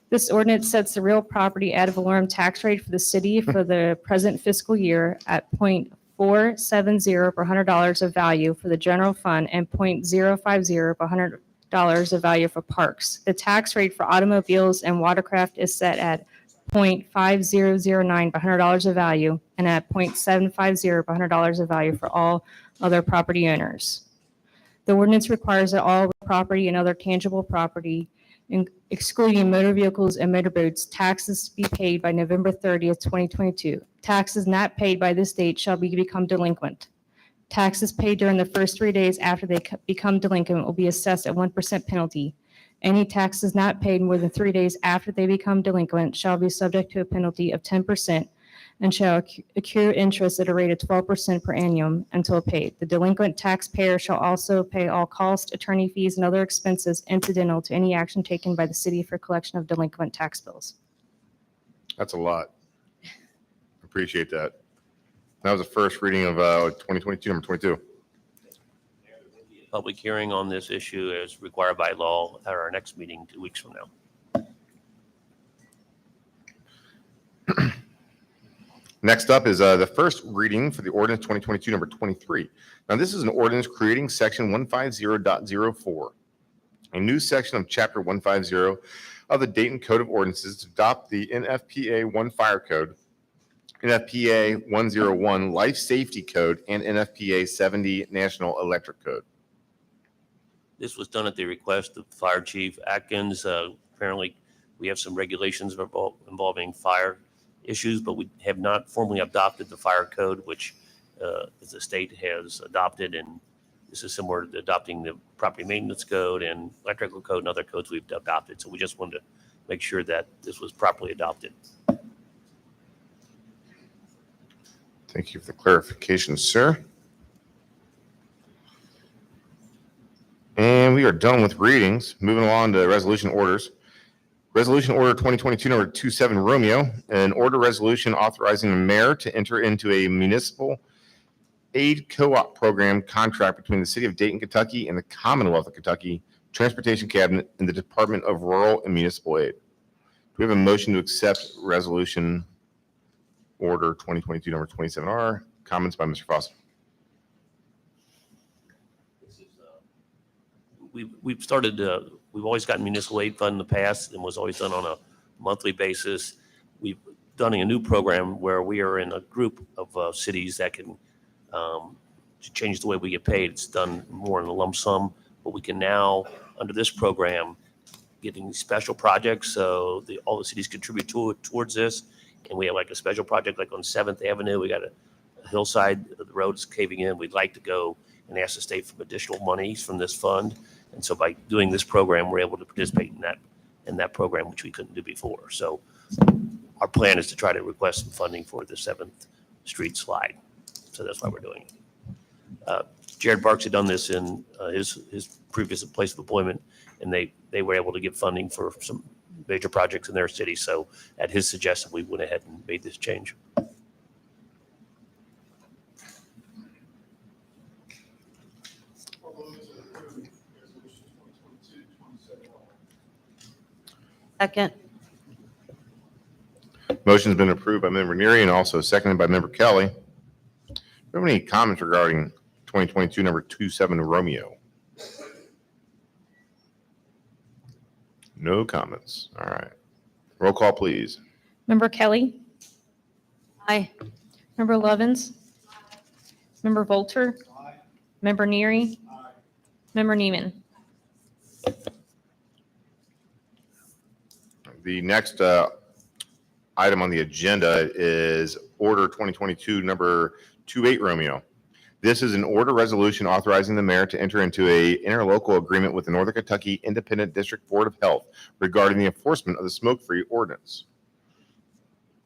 This ordinance sets the real property ad valorem tax rate for the city for the present fiscal year at .470 per $100 of value for the general fund and .050 per $100 of value for parks. The tax rate for automobiles and watercraft is set at .5009 per $100 of value and at .750 per $100 of value for all other property owners. The ordinance requires that all property and other tangible property, excluding motor vehicles and motorboats, taxes be paid by November 30th, 2022. Taxes not paid by this date shall become delinquent. Taxes paid during the first 3 days after they become delinquent will be assessed at 1% penalty. Any taxes not paid more than 3 days after they become delinquent shall be subject to a penalty of 10% and shall accrue interest at a rate of 12% per annum until paid. The delinquent taxpayer shall also pay all costs, attorney fees, and other expenses incidental to any action taken by the city for collection of delinquent tax bills. That's a lot. Appreciate that. That was the first reading of 2022, number 22. Public hearing on this issue as required by law at our next meeting 2 weeks from now. Next up is the first reading for the ordinance 2022, number 23. Now, this is an ordinance creating section 150.04, a new section of chapter 150 of the Dayton Code of Ordinances to adopt the NFPA 1 Fire Code, NFPA 101 Life Safety Code, and NFPA 70 National Electric Code. This was done at the request of Fire Chief Atkins. Apparently, we have some regulations involving fire issues, but we have not formally adopted the fire code, which the state has adopted, and this is similar to adopting the property maintenance code and electrical code and other codes we've adopted. So we just wanted to make sure that this was properly adopted. Thank you for the clarification, sir. And we are done with readings. Moving along to resolution orders. Resolution Order 2022, number 27 Romeo, an order resolution authorizing the mayor to enter into a municipal aid co-op program contract between the city of Dayton, Kentucky and the Commonwealth of Kentucky Transportation Cabinet and the Department of Rural and Municipal Aid. Do we have a motion to accept resolution order 2022, number 27R? Comments by Mr. Foster. We've started, we've always gotten municipal aid fund in the past and was always done on a monthly basis. We've done a new program where we are in a group of cities that can change the way we get paid. It's done more in a lump sum, but we can now, under this program, getting special projects. So all the cities contribute towards this. And we have like a special project like on 7th Avenue. We got a hillside, the road's caving in. We'd like to go and ask the state for additional monies from this fund. And so by doing this program, we're able to participate in that program, which we couldn't do before. So our plan is to try to request some funding for the 7th Street slide. So that's why we're doing it. Jared Barks had done this in his previous place of employment, and they were able to get funding for some major projects in their city. So at his suggestion, we went ahead and made this change. Second. Motion's been approved by Member Neary and also seconded by Member Kelly. Do you have any comments regarding 2022, number 27 Romeo? No comments. All right. Roll call, please. Member Kelly? Aye. Member Lovins? Member Volter? Member Neary? Member Neiman? The next item on the agenda is Order 2022, number 28 Romeo. This is an order resolution authorizing the mayor to enter into a interlocal agreement with the Northern Kentucky Independent District Board of Health regarding the enforcement of the smoke-free ordinance.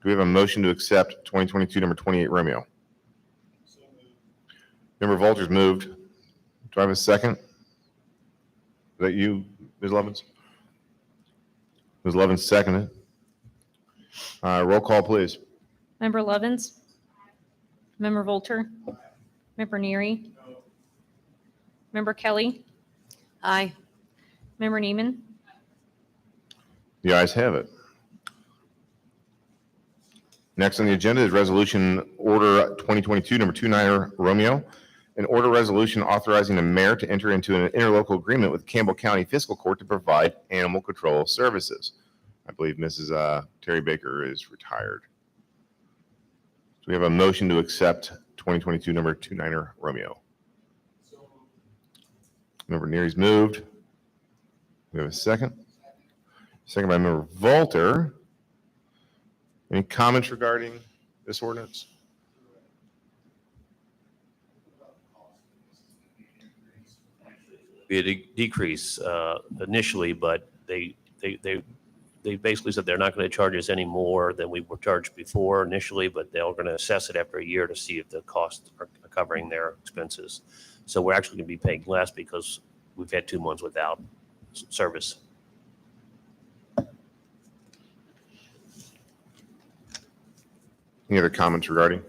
Do we have a motion to accept 2022, number 28 Romeo? Member Volter's moved. Do I have a second? Is that you, Ms. Lovins? Ms. Lovins seconded. Roll call, please. Member Lovins? Member Volter? Member Neary? Member Kelly? Aye. Member Neiman? The ayes have it. Next on the agenda is Resolution Order 2022, number 29 Romeo, an order resolution authorizing the mayor to enter into an interlocal agreement with Campbell County Fiscal Court to provide animal control services. I believe Mrs. Terry Baker is retired. So we have a motion to accept 2022, number 29 Romeo. Member Neary's moved. We have a second. Second by Member Volter. Any comments regarding this ordinance? be a decrease initially, but they basically said they're not going to charge us any more than we were charged before initially, but they're going to assess it after a year to see if the costs are covering their expenses. So we're actually going to be paying less because we've had 2 months without service. Any other comments regarding?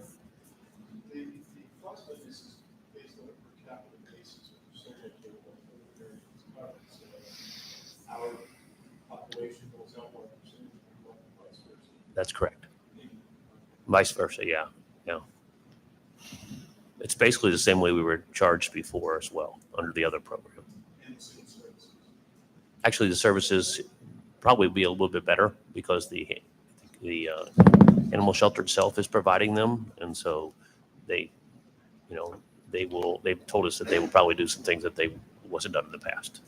That's correct. Vice versa, yeah. It's basically the same way we were charged before as well, under the other program. Actually, the services probably be a little bit better because the animal shelter itself is providing them, and so they've told us that they will probably do some things that they wasn't done in the past.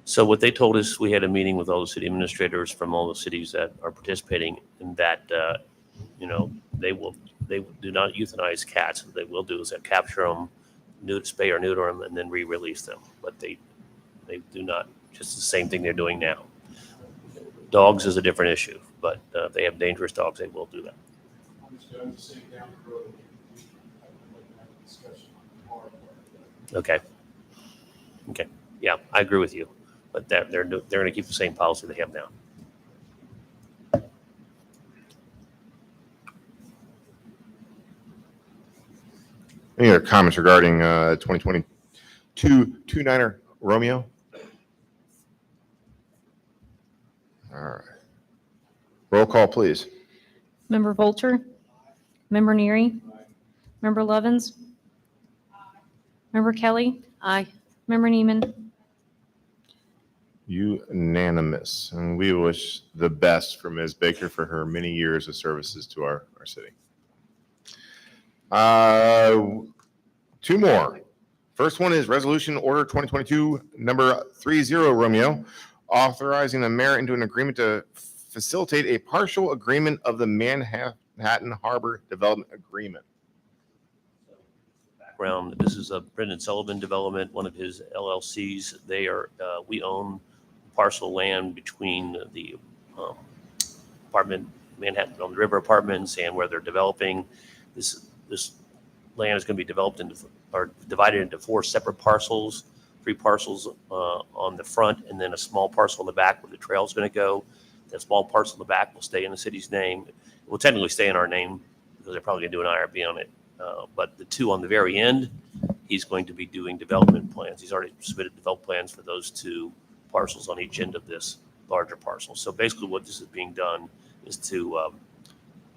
So what they told us, we had a meeting with all the city administrators from all the cities that are participating in that, they do not euthanize cats. What they will do is they capture them, spay or neuter them, and then re-release them. But they do not, just the same thing they're doing now. Dogs is a different issue, but if they have dangerous dogs, they will do that. Okay. Yeah, I agree with you, but they're going to keep the same policy they have now. Any other comments regarding 2022 29er Romeo? All right. Roll call, please. Member Vulture? Member Neary? Member Lovins? Member Kelly? Aye. Member Neiman? Unanimous. And we wish the best for Ms. Baker for her many years of services to our city. Two more. First one is Resolution Order 2022 number 30 Romeo, authorizing the mayor into an agreement to facilitate a partial agreement of the Manhattan Harbor Development Agreement. Background, this is a Brendan Sullivan development, one of his LLCs. They are, we own parcel land between the apartment, Manhattan on the River Apartments and where they're developing. This land is going to be developed or divided into 4 separate parcels, 3 parcels on the front, and then a small parcel in the back where the trail is going to go. That small parcel in the back will stay in the city's name. It will technically stay in our name because they're probably going to do an IRB on it. But the 2 on the very end, he's going to be doing development plans. He's already submitted development plans for those 2 parcels on each end of this larger parcel. So basically what this is being done is to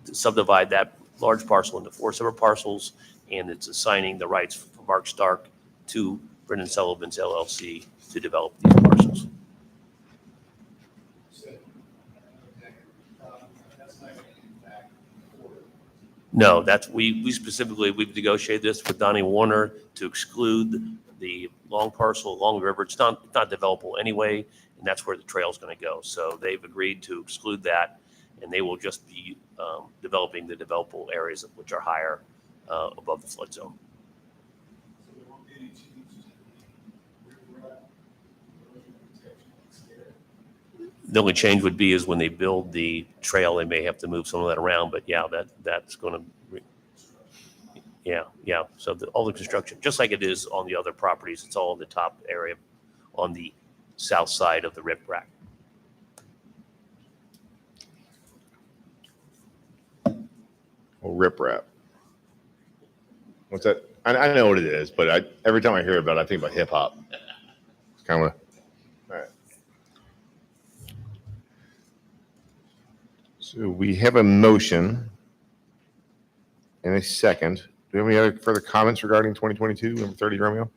subdivide that large parcel into 4 separate parcels, and it's assigning the rights for Mark Stark to Brendan Sullivan's LLC to develop these parcels. No, we've negotiated this with Donnie Warner to exclude the long parcel along the river. It's not developable anyway, and that's where the trail is going to go. So they've agreed to exclude that, and they will just be developing the developable areas which are higher above the flood zone. The only change would be is when they build the trail, they may have to move some of that around, but yeah, that's going to, yeah. So all the construction, just like it is on the other properties, it's all in the top area on the south side of the riprap. Oh, riprap. What's that? I know what it is, but every time I hear about it, I think about hip hop. It's kind of all right. So we have a motion and a second. Do we have any other further comments regarding 2022, number 30, Romeo?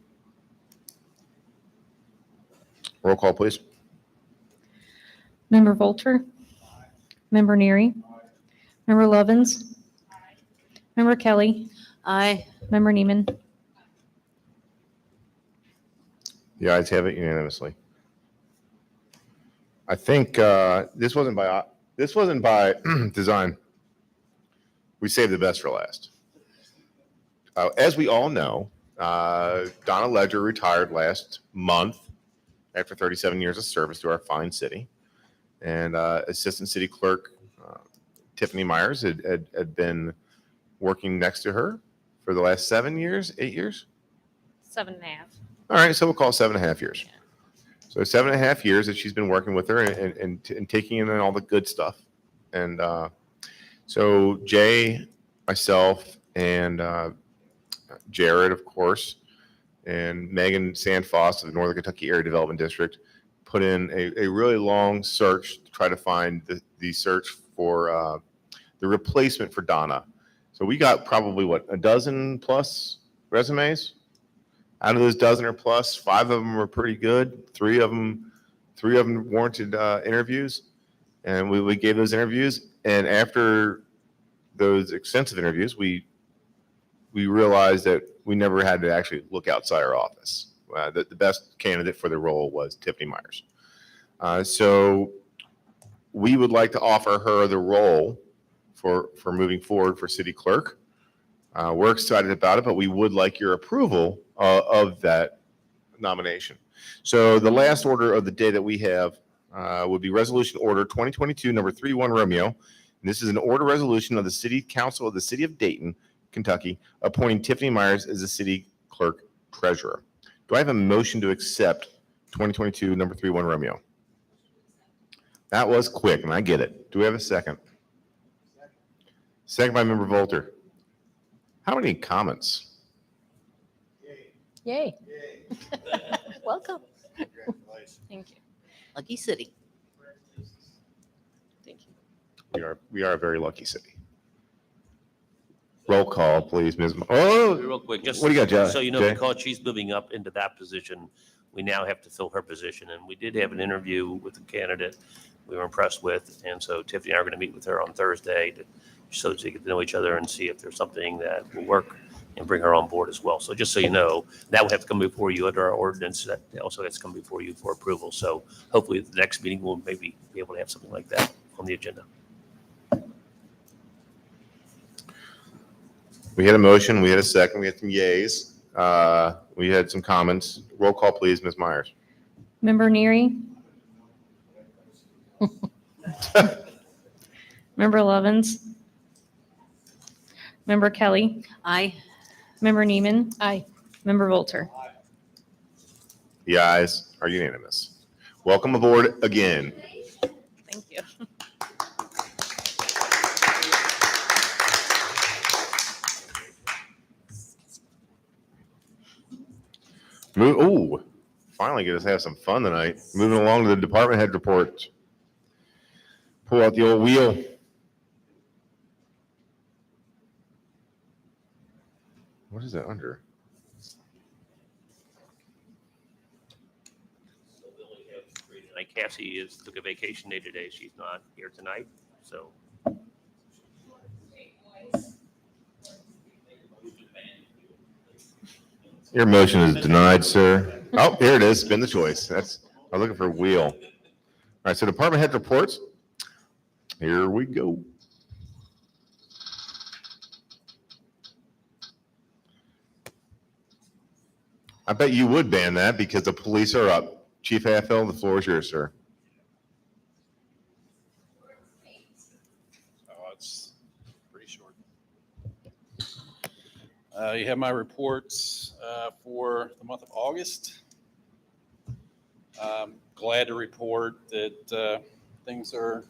Roll call, please. Member Vulture? Member Neary? Member Lovins? Member Kelly? Aye. Member Neiman? The ayes have it unanimously. I think this wasn't by design. We saved the best for last. As we all know, Donna Ledger retired last month after 37 years of service to our fine city. And Assistant City Clerk Tiffany Myers had been working next to her for the last 7 years, 8 years? 7.5. All right, so we'll call it 7.5 years. So 7.5 years that she's been working with her and taking in all the good stuff. And so Jay, myself, and Jared, of course, and Megan Sandfoss of the Northern Kentucky Area Development District put in a really long search to try to find the search for the replacement for Donna. So we got probably, a dozen plus resumes? Out of those dozen or plus, 5 of them were pretty good. 3 of them warranted interviews, and we gave those interviews. And after those extensive interviews, we realized that we never had to actually look outside our office. The best candidate for the role was Tiffany Myers. So we would like to offer her the role for moving forward for city clerk. We're excited about it, but we would like your approval of that nomination. So the last order of the day that we have would be Resolution Order 2022 number 31 Romeo. And this is an order resolution of the City Council of the City of Dayton, Kentucky, appointing Tiffany Myers as the city clerk treasurer. Do I have a motion to accept 2022 number 31 Romeo? That was quick, and I get it. Do we have a second? Second by Member Volter. How many comments? Yay. Welcome. Thank you. Lucky city. Thank you. We are a very lucky city. Roll call, please, Ms. Oh, Real quick, just what do you got, Jay? so you know, Jay? because she's moving up into that position, we now have to fill her position. And we did have an interview with the candidate we were impressed with. And so Tiffany and I are going to meet with her on Thursday so they get to know each other and see if there's something that will work and bring her on board as well. So just so you know, that will have to come before you under our ordinance. That also has to come before you for approval. So hopefully the next meeting we'll maybe be able to have something like that on the agenda. We had a motion, we had a second, we had some yays. We had some comments. Roll call, please, Ms. Myers. Member Neary? Member Lovins? Member Kelly? Aye. Member Neiman? Aye. Member Volter? The ayes are unanimous. Welcome aboard again. Thank you. Finally get us to have some fun tonight. Moving along to the department head reports. Pull out the old wheel. What is that under? Like Cassie took a vacation day today. She's not here tonight. So Your motion is denied, sir. Oh, here it is. Spin the choice. I'm looking for wheel. All right, so department head reports. Here we go. I bet you would ban that because the police are up. Chief AFL, the floor is yours, sir. Oh, it's pretty short. You have my reports for the month of August. Glad to report that things are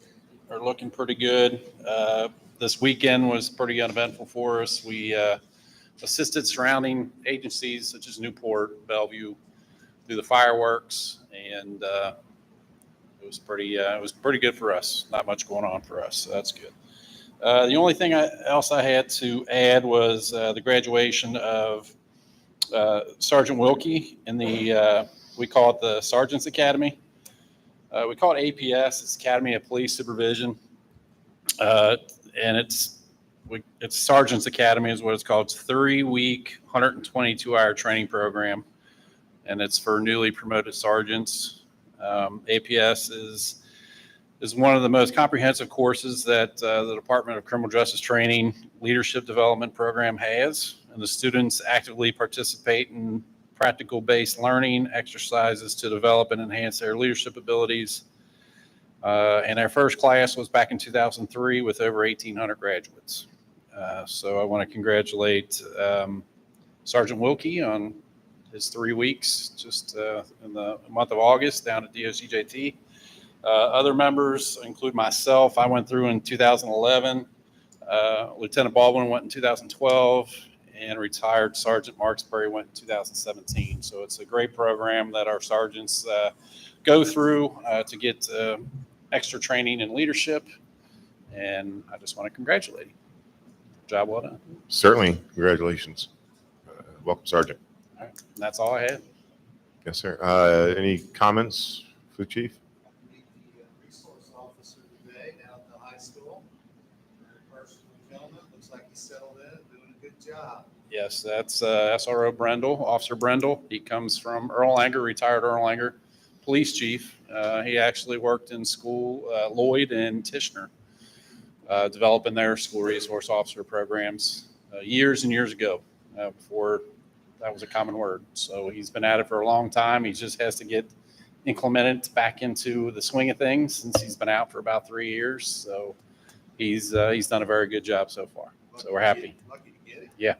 looking pretty good. This weekend was pretty uneventful for us. We assisted surrounding agencies such as Newport, Bellevue, through the fireworks, and it was pretty good for us. Not much going on for us, so that's good. The only thing else I had to add was the graduation of Sergeant Wilkie in the we call it the Sergeant's Academy. We call it APS. It's Academy of Police Supervision, and it's Sergeant's Academy is what it's called. It's a 3-week, 122-hour training program, and it's for newly promoted sergeants. APS is is one of the most comprehensive courses that the Department of Criminal Justice Training Leadership Development Program has. And the students actively participate in practical-based learning exercises to develop and enhance their leadership abilities. And our first class was back in 2003 with over 1,800 graduates. So I want to congratulate Sergeant Wilkie on his 3 weeks just in the month of August down at DOCJT. Other members include myself. I went through in 2011. Lieutenant Baldwin went in 2012, and retired Sergeant Marksbury went in 2017. So it's a great program that our sergeants go through to get extra training and leadership. And I just want to congratulate him. Job well done. Certainly. Congratulations. Welcome, Sergeant. All right. That's all I had. Yes, sir. Any comments for the chief? Resource officer today down at the high school. Very personal gentleman. Looks like he settled in, doing a good job. Yes, that's SRO Brendel, Officer Brendel. He comes from Erlanger, retired Erlanger police chief. He actually worked in school, Lloyd and Tishner, developing their school resource officer programs years and years ago, before that was a common word. So he's been at it for a long time. He just has to get implemented back into the swing of things since he's been out for about 3 years. So he's done a very good job so far. So we're happy. Lucky to get it. Yeah.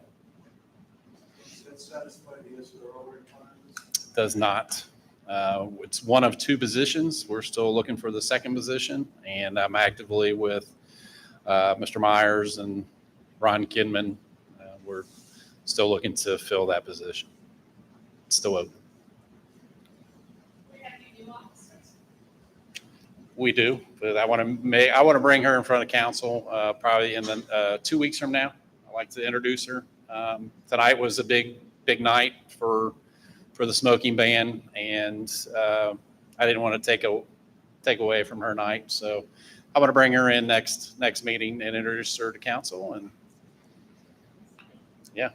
Does that satisfy the SRO requirements? Does not. It's one of 2 positions. We're still looking for the second position, and I'm actively with Mr. Myers and Ron Kidman. We're still looking to fill that position. It's still open. We do, but I want to bring her in front of council probably in the 2 weeks from now. I'd like to introduce her. Tonight was a big night for the smoking ban, and I didn't want to take away from her night. So I want to bring her in next meeting and introduce her to council. And yeah,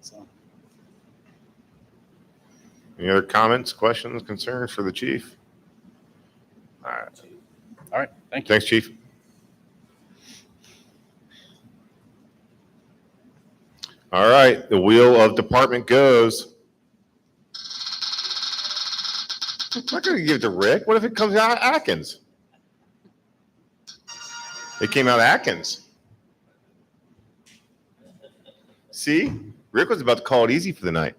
so. Any other comments, questions, concerns for the chief? All right. Thank you. Thanks, chief. All right. The wheel of department goes. I'm not going to give it to Rick. What if it comes out of Atkins? It came out of Atkins. See? Rick was about to call it easy for the night.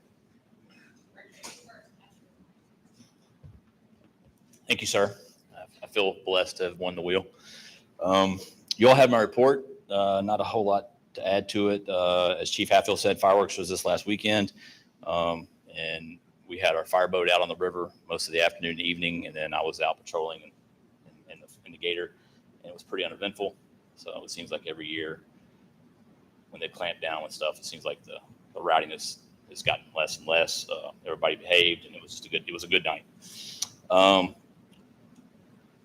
Thank you, sir. I feel blessed to have won the wheel. You all have my report. Not a whole lot to add to it. As Chief Hatfield said, fireworks was this last weekend. And we had our fireboat out on the river most of the afternoon and evening. And then I was out patrolling in the gator, and it was pretty uneventful. So it seems like every year when they clamp down with stuff, it seems like the rowdiness has gotten less and less. Everybody behaved, and it was a good night.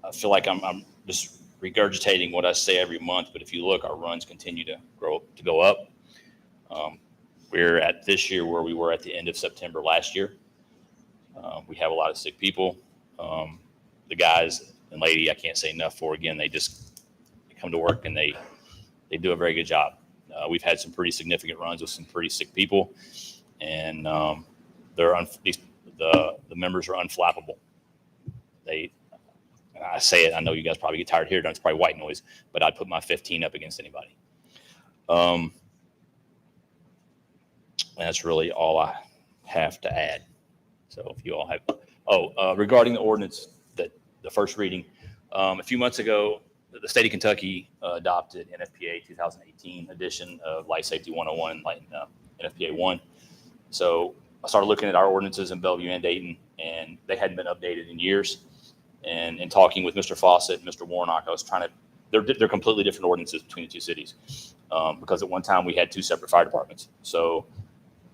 I feel like I'm just regurgitating what I say every month, but if you look, our runs continue to go up. We're at this year where we were at the end of September last year. We have a lot of sick people. The guys and lady, I can't say enough for. Again, they come to work and they do a very good job. We've had some pretty significant runs with some pretty sick people, and the members are unflappable. I say it, I know you guys probably get tired of hearing it, it's probably white noise, but I'd put my 15 up against anybody. And that's really all I have to add. So if you all have, regarding the ordinance, that the first reading, a few months ago, the state of Kentucky adopted NFPA 2018 edition of Life Safety 101, NFPA 1. So I started looking at our ordinances in Bellevue and Dayton, and they hadn't been updated in years. And in talking with Mr. Fawcett and Mr. Warnock, I was they're completely different ordinances between the two cities, because at one time we had 2 separate fire departments. So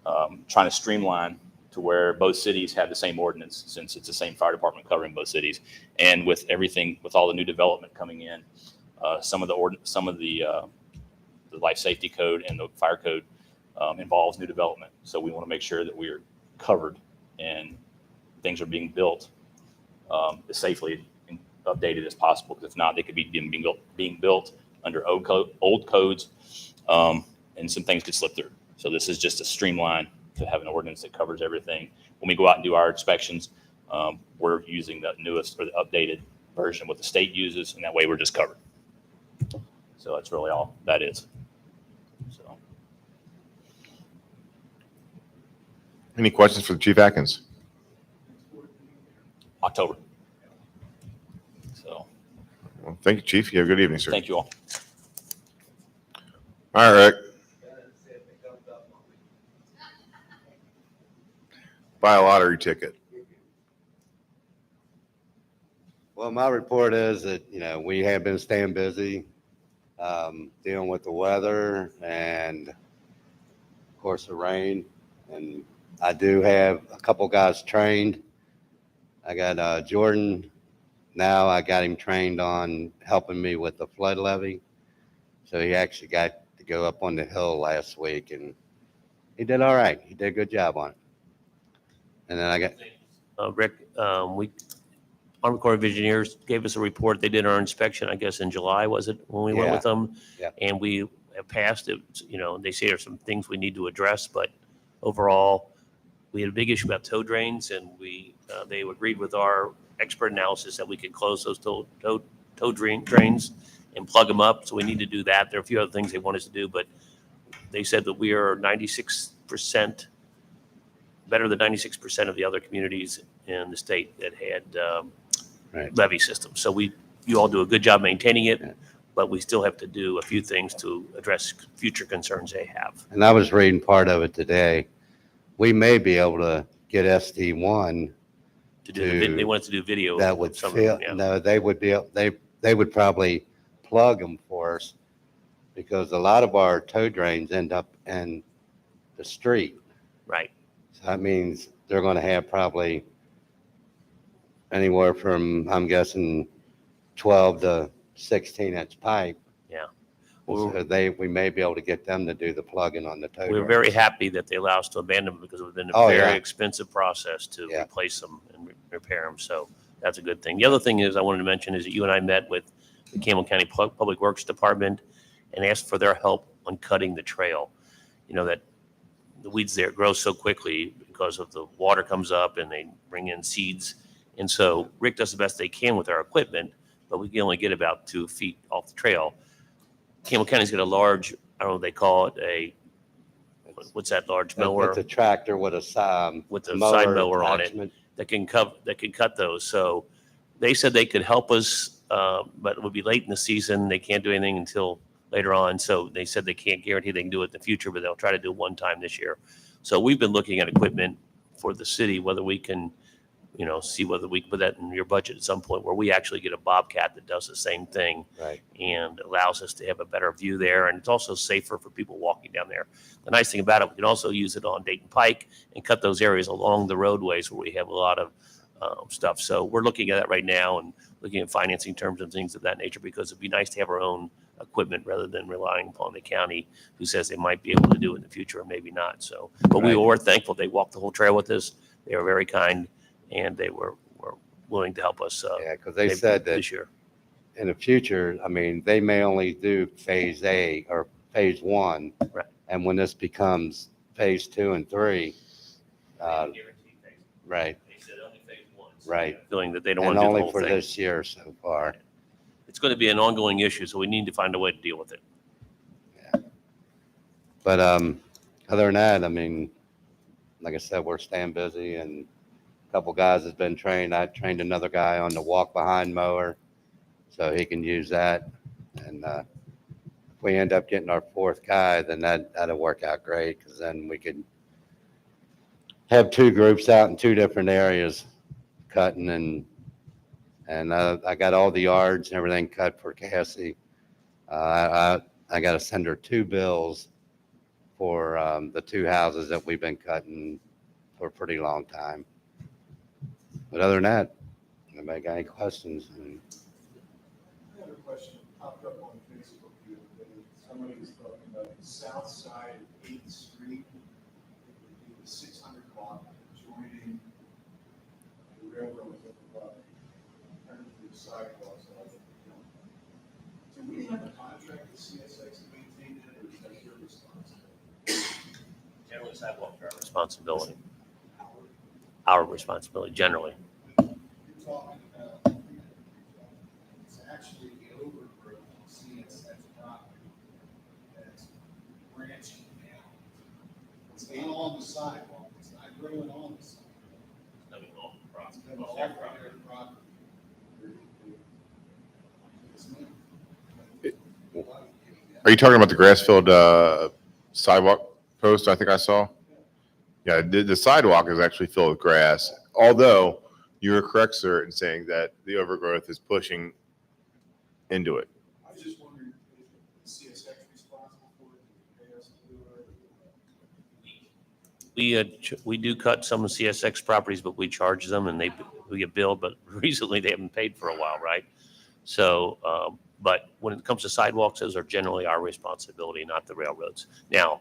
trying to streamline to where both cities have the same ordinance, since it's the same fire department covering both cities. And with everything, with all the new development coming in, some of the life safety code and the fire code involves new development. So we want to make sure that we're covered and things are being built as safely updated as possible, because if not, they could be being built under old codes, and some things could slip through. So this is just a streamline to have an ordinance that covers everything. When we go out and do our inspections, we're using the newest or the updated version what the state uses, and that way we're just covered. So that's really all that is. So Any questions for Chief Atkins? October. So Well, thank you, Chief. You have a good evening, sir. thank you all. All right, Rick. Buy a lottery ticket. Well, my report is that, we have been staying busy, dealing with the weather and of course the rain. And I do have a couple guys trained. I got Jordan. Now I got him trained on helping me with the flood levee. So he actually got to go up on the hill last week and he did all right. He did a good job on it. And then I got, Rick, Army Corps of Engineers gave us a report. They did our inspection, I guess, in July, was it, when we went with them? Yeah. And we have passed it. They say there's some things we need to address, but overall, we had a big issue about tow drains, and they agreed with our expert analysis that we could close those tow drains and plug them up. So we need to do that. There are a few other things they want us to do, but they said that we are 96%, better than 96% of the other communities in the state that had levee systems. So you all do a good job maintaining it, but we still have to do a few things to address future concerns they have. and I was reading part of it today. We may be able to get SD1 To do they want us to do video. that would of some of fill, them, yeah. no, they would probably plug them for us because a lot of our tow drains end up in the street. Right. So that means they're going to have probably anywhere from, I'm guessing, 12 to 16-inch pipe. Yeah. So we may be able to get them to do the plugging on the tow We're drains. very happy that they allow us to abandon them because it would have been a Oh, very yeah. expensive process to replace them and repair them. So that's a good thing. The other thing is I wanted to mention is that you and I met with the Campbell County Public Works Department and asked for their help on cutting the trail. That the weeds there grow so quickly because of the water comes up and they bring in seeds. And so Rick does the best they can with our equipment, but we can only get about 2 feet off the trail. Campbell County's got a large, I don't know what they call it, what's that large mower? It's a tractor with a side Side mower on it that can cut those. So they said they could help us, but it would be late in the season. They can't do anything until later on. So they said they can't guarantee they can do it in the future, but they'll try to do it one time this year. So we've been looking at equipment for the city, whether we can, see whether we can put that in your budget at some point where we actually get a Bobcat that does the same thing. Right. And allows us to have a better view there. And it's also safer for people walking down there. The nice thing about it, we can also use it on Dayton Pike and cut those areas along the roadways where we have a lot of stuff. So we're looking at that right now and looking at financing terms and things of that nature, because it'd be nice to have our own equipment rather than relying upon the county who says they might be able to do it in the future or maybe not. So, but we were thankful. They walked the whole trail with us. They were very kind and they were willing to help us. Yeah, because they said that this year. in the future, they may only do phase A or phase 1. Right. And when this becomes phase 2 and 3, right. They said only phase 1. Right. Feeling that they don't And want to do the only whole for thing. this year so far. It's going to be an ongoing issue, so we need to find a way to deal with it. But other than that, like I said, we're staying busy and a couple guys has been trained. I trained another guy on the walk behind mower so he can use that. And if we end up getting our 4th guy, then that'll work out great because then we could have 2 groups out in 2 different areas cutting and I got all the yards and everything cut for Cassie. I got to send her 2 bills for the 2 houses that we've been cutting for a pretty long time. But other than that, anybody got any questions? I have a question that popped up on Facebook the other day. Somebody was talking about the south side of 8th Street, the 600 block joining the railroad at the bottom, turning to the sidewalk. Sidewalks are our responsibility. Our responsibility, generally. You're talking about, it's actually the overgrowth on CSX property that's branching out. It's not on the sidewalk, it's not growing on the sidewalk. It's coming off their property. Are you talking about the grass-filled sidewalk post I think I saw? Yeah, the sidewalk is actually filled with grass, although you are correct, sir, in saying that the overgrowth is pushing into it. I was just wondering, is the CSX responsible for it? Pay us to do it? We do cut some of CSX properties, but we charge them and we get billed, but recently they haven't paid for a while, right? So, but when it comes to sidewalks, those are generally our responsibility, not the railroads. Now,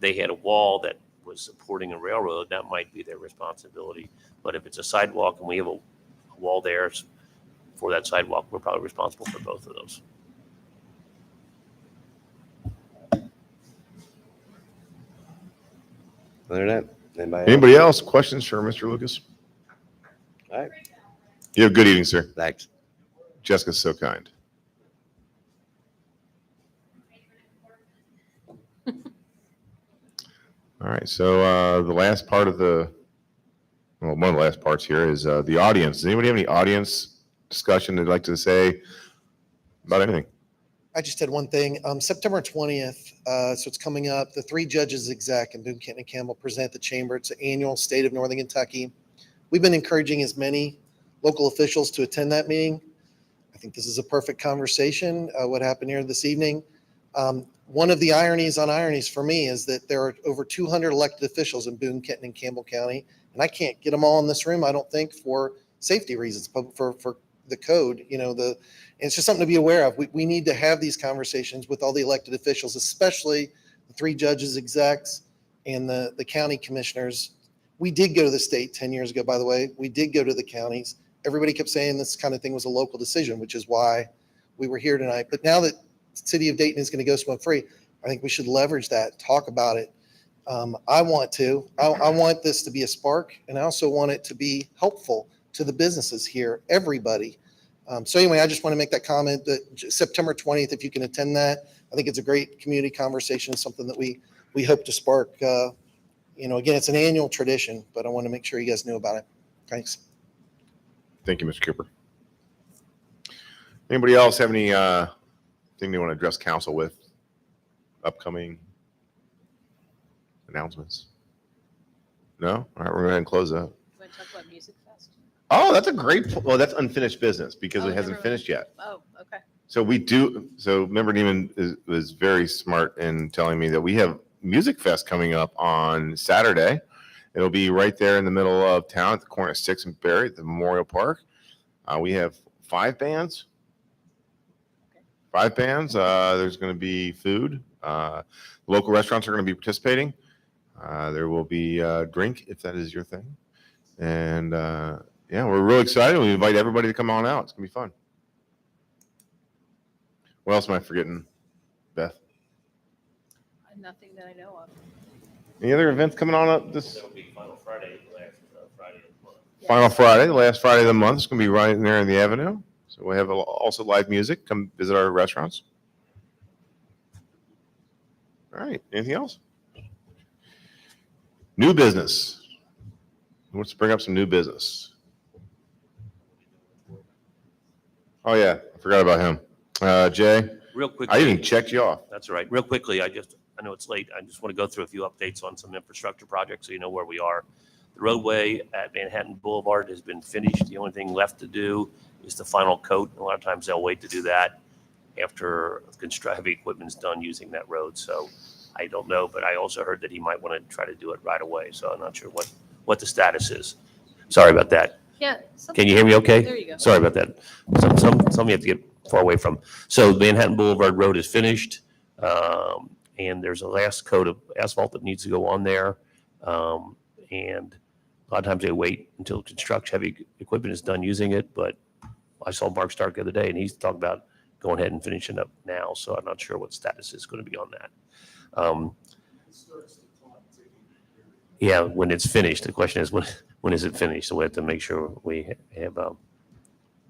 they had a wall that was supporting a railroad, that might be their responsibility. But if it's a sidewalk and we have a wall there for that sidewalk, we're probably responsible for both of those. Other than that, Anybody else? Questions for Mr. Lucas? All right. You have a good evening, sir. Thanks. Jessica's so kind. All right, so the last part of one of the last parts here is the audience. Does anybody have any audience discussion they'd like to say about anything? I just had one thing. September 20th, so it's coming up. The 3 judges exec in Boone, Kenton, and Campbell present the chamber. It's an annual State of Northern Kentucky. We've been encouraging as many local officials to attend that meeting. I think this is a perfect conversation. What happened here this evening. One of the ironies on ironies for me is that there are over 200 elected officials in Boone, Kenton, and Campbell County, and I can't get them all in this room, I don't think, for safety reasons, but for the code. It's just something to be aware of. We need to have these conversations with all the elected officials, especially the 3 judges, execs, and the county commissioners. We did go to the state 10 years ago, by the way. We did go to the counties. Everybody kept saying this kind of thing was a local decision, which is why we were here tonight. But now that City of Dayton is going to go smoke-free, I think we should leverage that, talk about it. I want this to be a spark, and I also want it to be helpful to the businesses here, everybody. So anyway, I just want to make that comment that September 20th, if you can attend that, I think it's a great community conversation, something that we hope to spark. Again, it's an annual tradition, but I want to make sure you guys knew about it. Thanks. Thank you, Mr. Cooper. Anybody else have any thing they want to address council with? Upcoming announcements? No? All right, we're going to go ahead and close up. Want to talk about Music Fest? Oh, that's a great, well, that's unfinished business because it hasn't finished yet. Oh, okay. So Member Neiman was very smart in telling me that we have Music Fest coming up on Saturday. It'll be right there in the middle of town at the corner of 6th and Berry at the Memorial Park. We have 5 bands. 5 bands. There's going to be food. Local restaurants are going to be participating. There will be a drink if that is your thing. And yeah, we're really excited. We invite everybody to come on out. It's going to be fun. What else am I forgetting, Beth? Nothing that I know of. Any other events coming on up this? That will be Final Friday, last Friday of the month. Final Friday, the last Friday of the month. It's going to be right in there in the Avenue. So we have also live music. Come visit our restaurants. All right. Anything else? New business. Who wants to bring up some new business? Oh, yeah. I forgot about him. Jay? Real quickly. I even checked you off. That's all right. Real quickly, I know it's late. I just want to go through a few updates on some infrastructure projects so you know where we are. The roadway at Manhattan Boulevard has been finished. The only thing left to do is the final coat. A lot of times they'll wait to do that after heavy equipment's done using that road. So I don't know, but I also heard that he might want to try to do it right away. So I'm not sure what the status is. Sorry about that. Yeah. Can you hear me okay? There you go. Sorry about that. Some you have to get far away from. So Manhattan Boulevard Road is finished. And there's a last coat of asphalt that needs to go on there. And a lot of times they wait until heavy equipment is done using it. But I saw Mark Stark the other day and he's talking about going ahead and finishing up now. So I'm not sure what status is going to be on that. Yeah, when it's finished. The question is, when is it finished? So we have to make sure we have a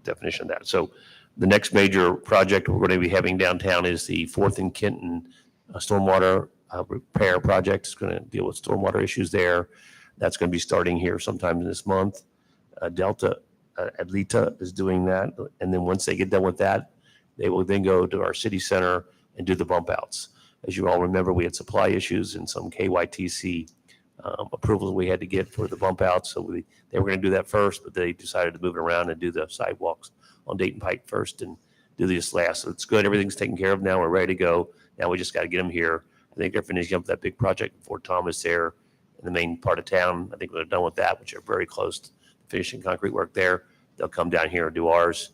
definition of that. So the next major project we're going to be having downtown is the 4th and Kenton stormwater repair project. It's going to deal with stormwater issues there. That's going to be starting here sometime this month. Delta Atleta is doing that. And then once they get done with that, they will then go to our city center and do the bump outs. As you all remember, we had supply issues and some KYTC approvals we had to get for the bump outs. So they were going to do that first, but they decided to move it around and do the sidewalks on Dayton Pike first and do this last. So it's good. Everything's taken care of now. We're ready to go. Now we just got to get them here. I think they're finishing up that big project in Fort Thomas there in the main part of town. I think they're done with that, which are very close to finishing concrete work there. They'll come down here and do ours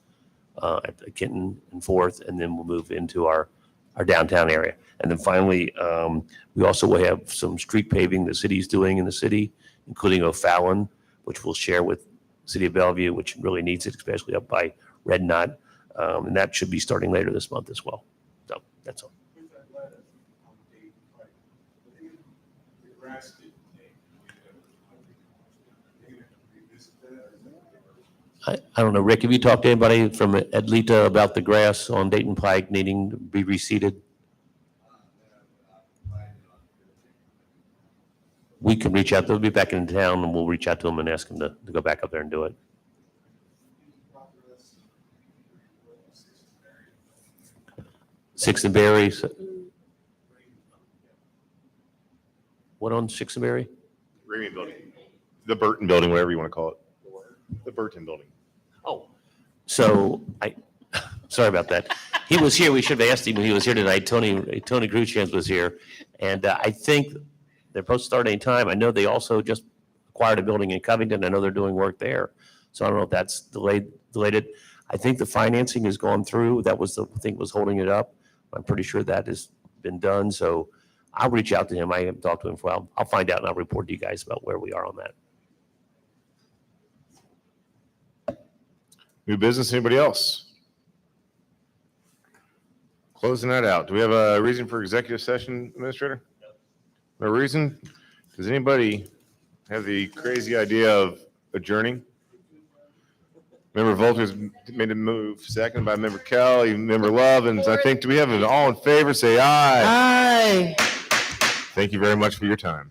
at the Kenton and 4th, and then we'll move into our downtown area. And then finally, we also will have some street paving the city's doing in the city, including O'Fallon, which we'll share with the city of Bellevue, which really needs it, especially up by Red Knot. And that should be starting later this month as well. So that's all. I don't know, Rick, have you talked to anybody from Atleta about the grass on Dayton Pike needing to be reseeded? We can reach out, they'll be back in town and we'll reach out to them and ask them to go back up there and do it. Sixth and Berry. What on Sixth and Berry? Burton Building. The Burton Building, whatever you want to call it. The Burton Building. Oh, so sorry about that. He was here. We should have asked him when he was here tonight. Tony Crucians was here. And I think they're supposed to start any time. I know they also just acquired a building in Covington. I know they're doing work there. So I don't know if that's delayed it. I think the financing has gone through. That was the thing that was holding it up. I'm pretty sure that has been done. So I'll reach out to him. I haven't talked to him for a while. I'll find out and I'll report to you guys about where we are on that. New business, anybody else? Closing that out. Do we have a reason for executive session, Administrator? No reason? Does anybody have the crazy idea of adjourning? Member Volter's made a move, second by Member Kelly, Member Lovins. I think, do we have it all in favor? Say aye. Aye. Thank you very much for your time.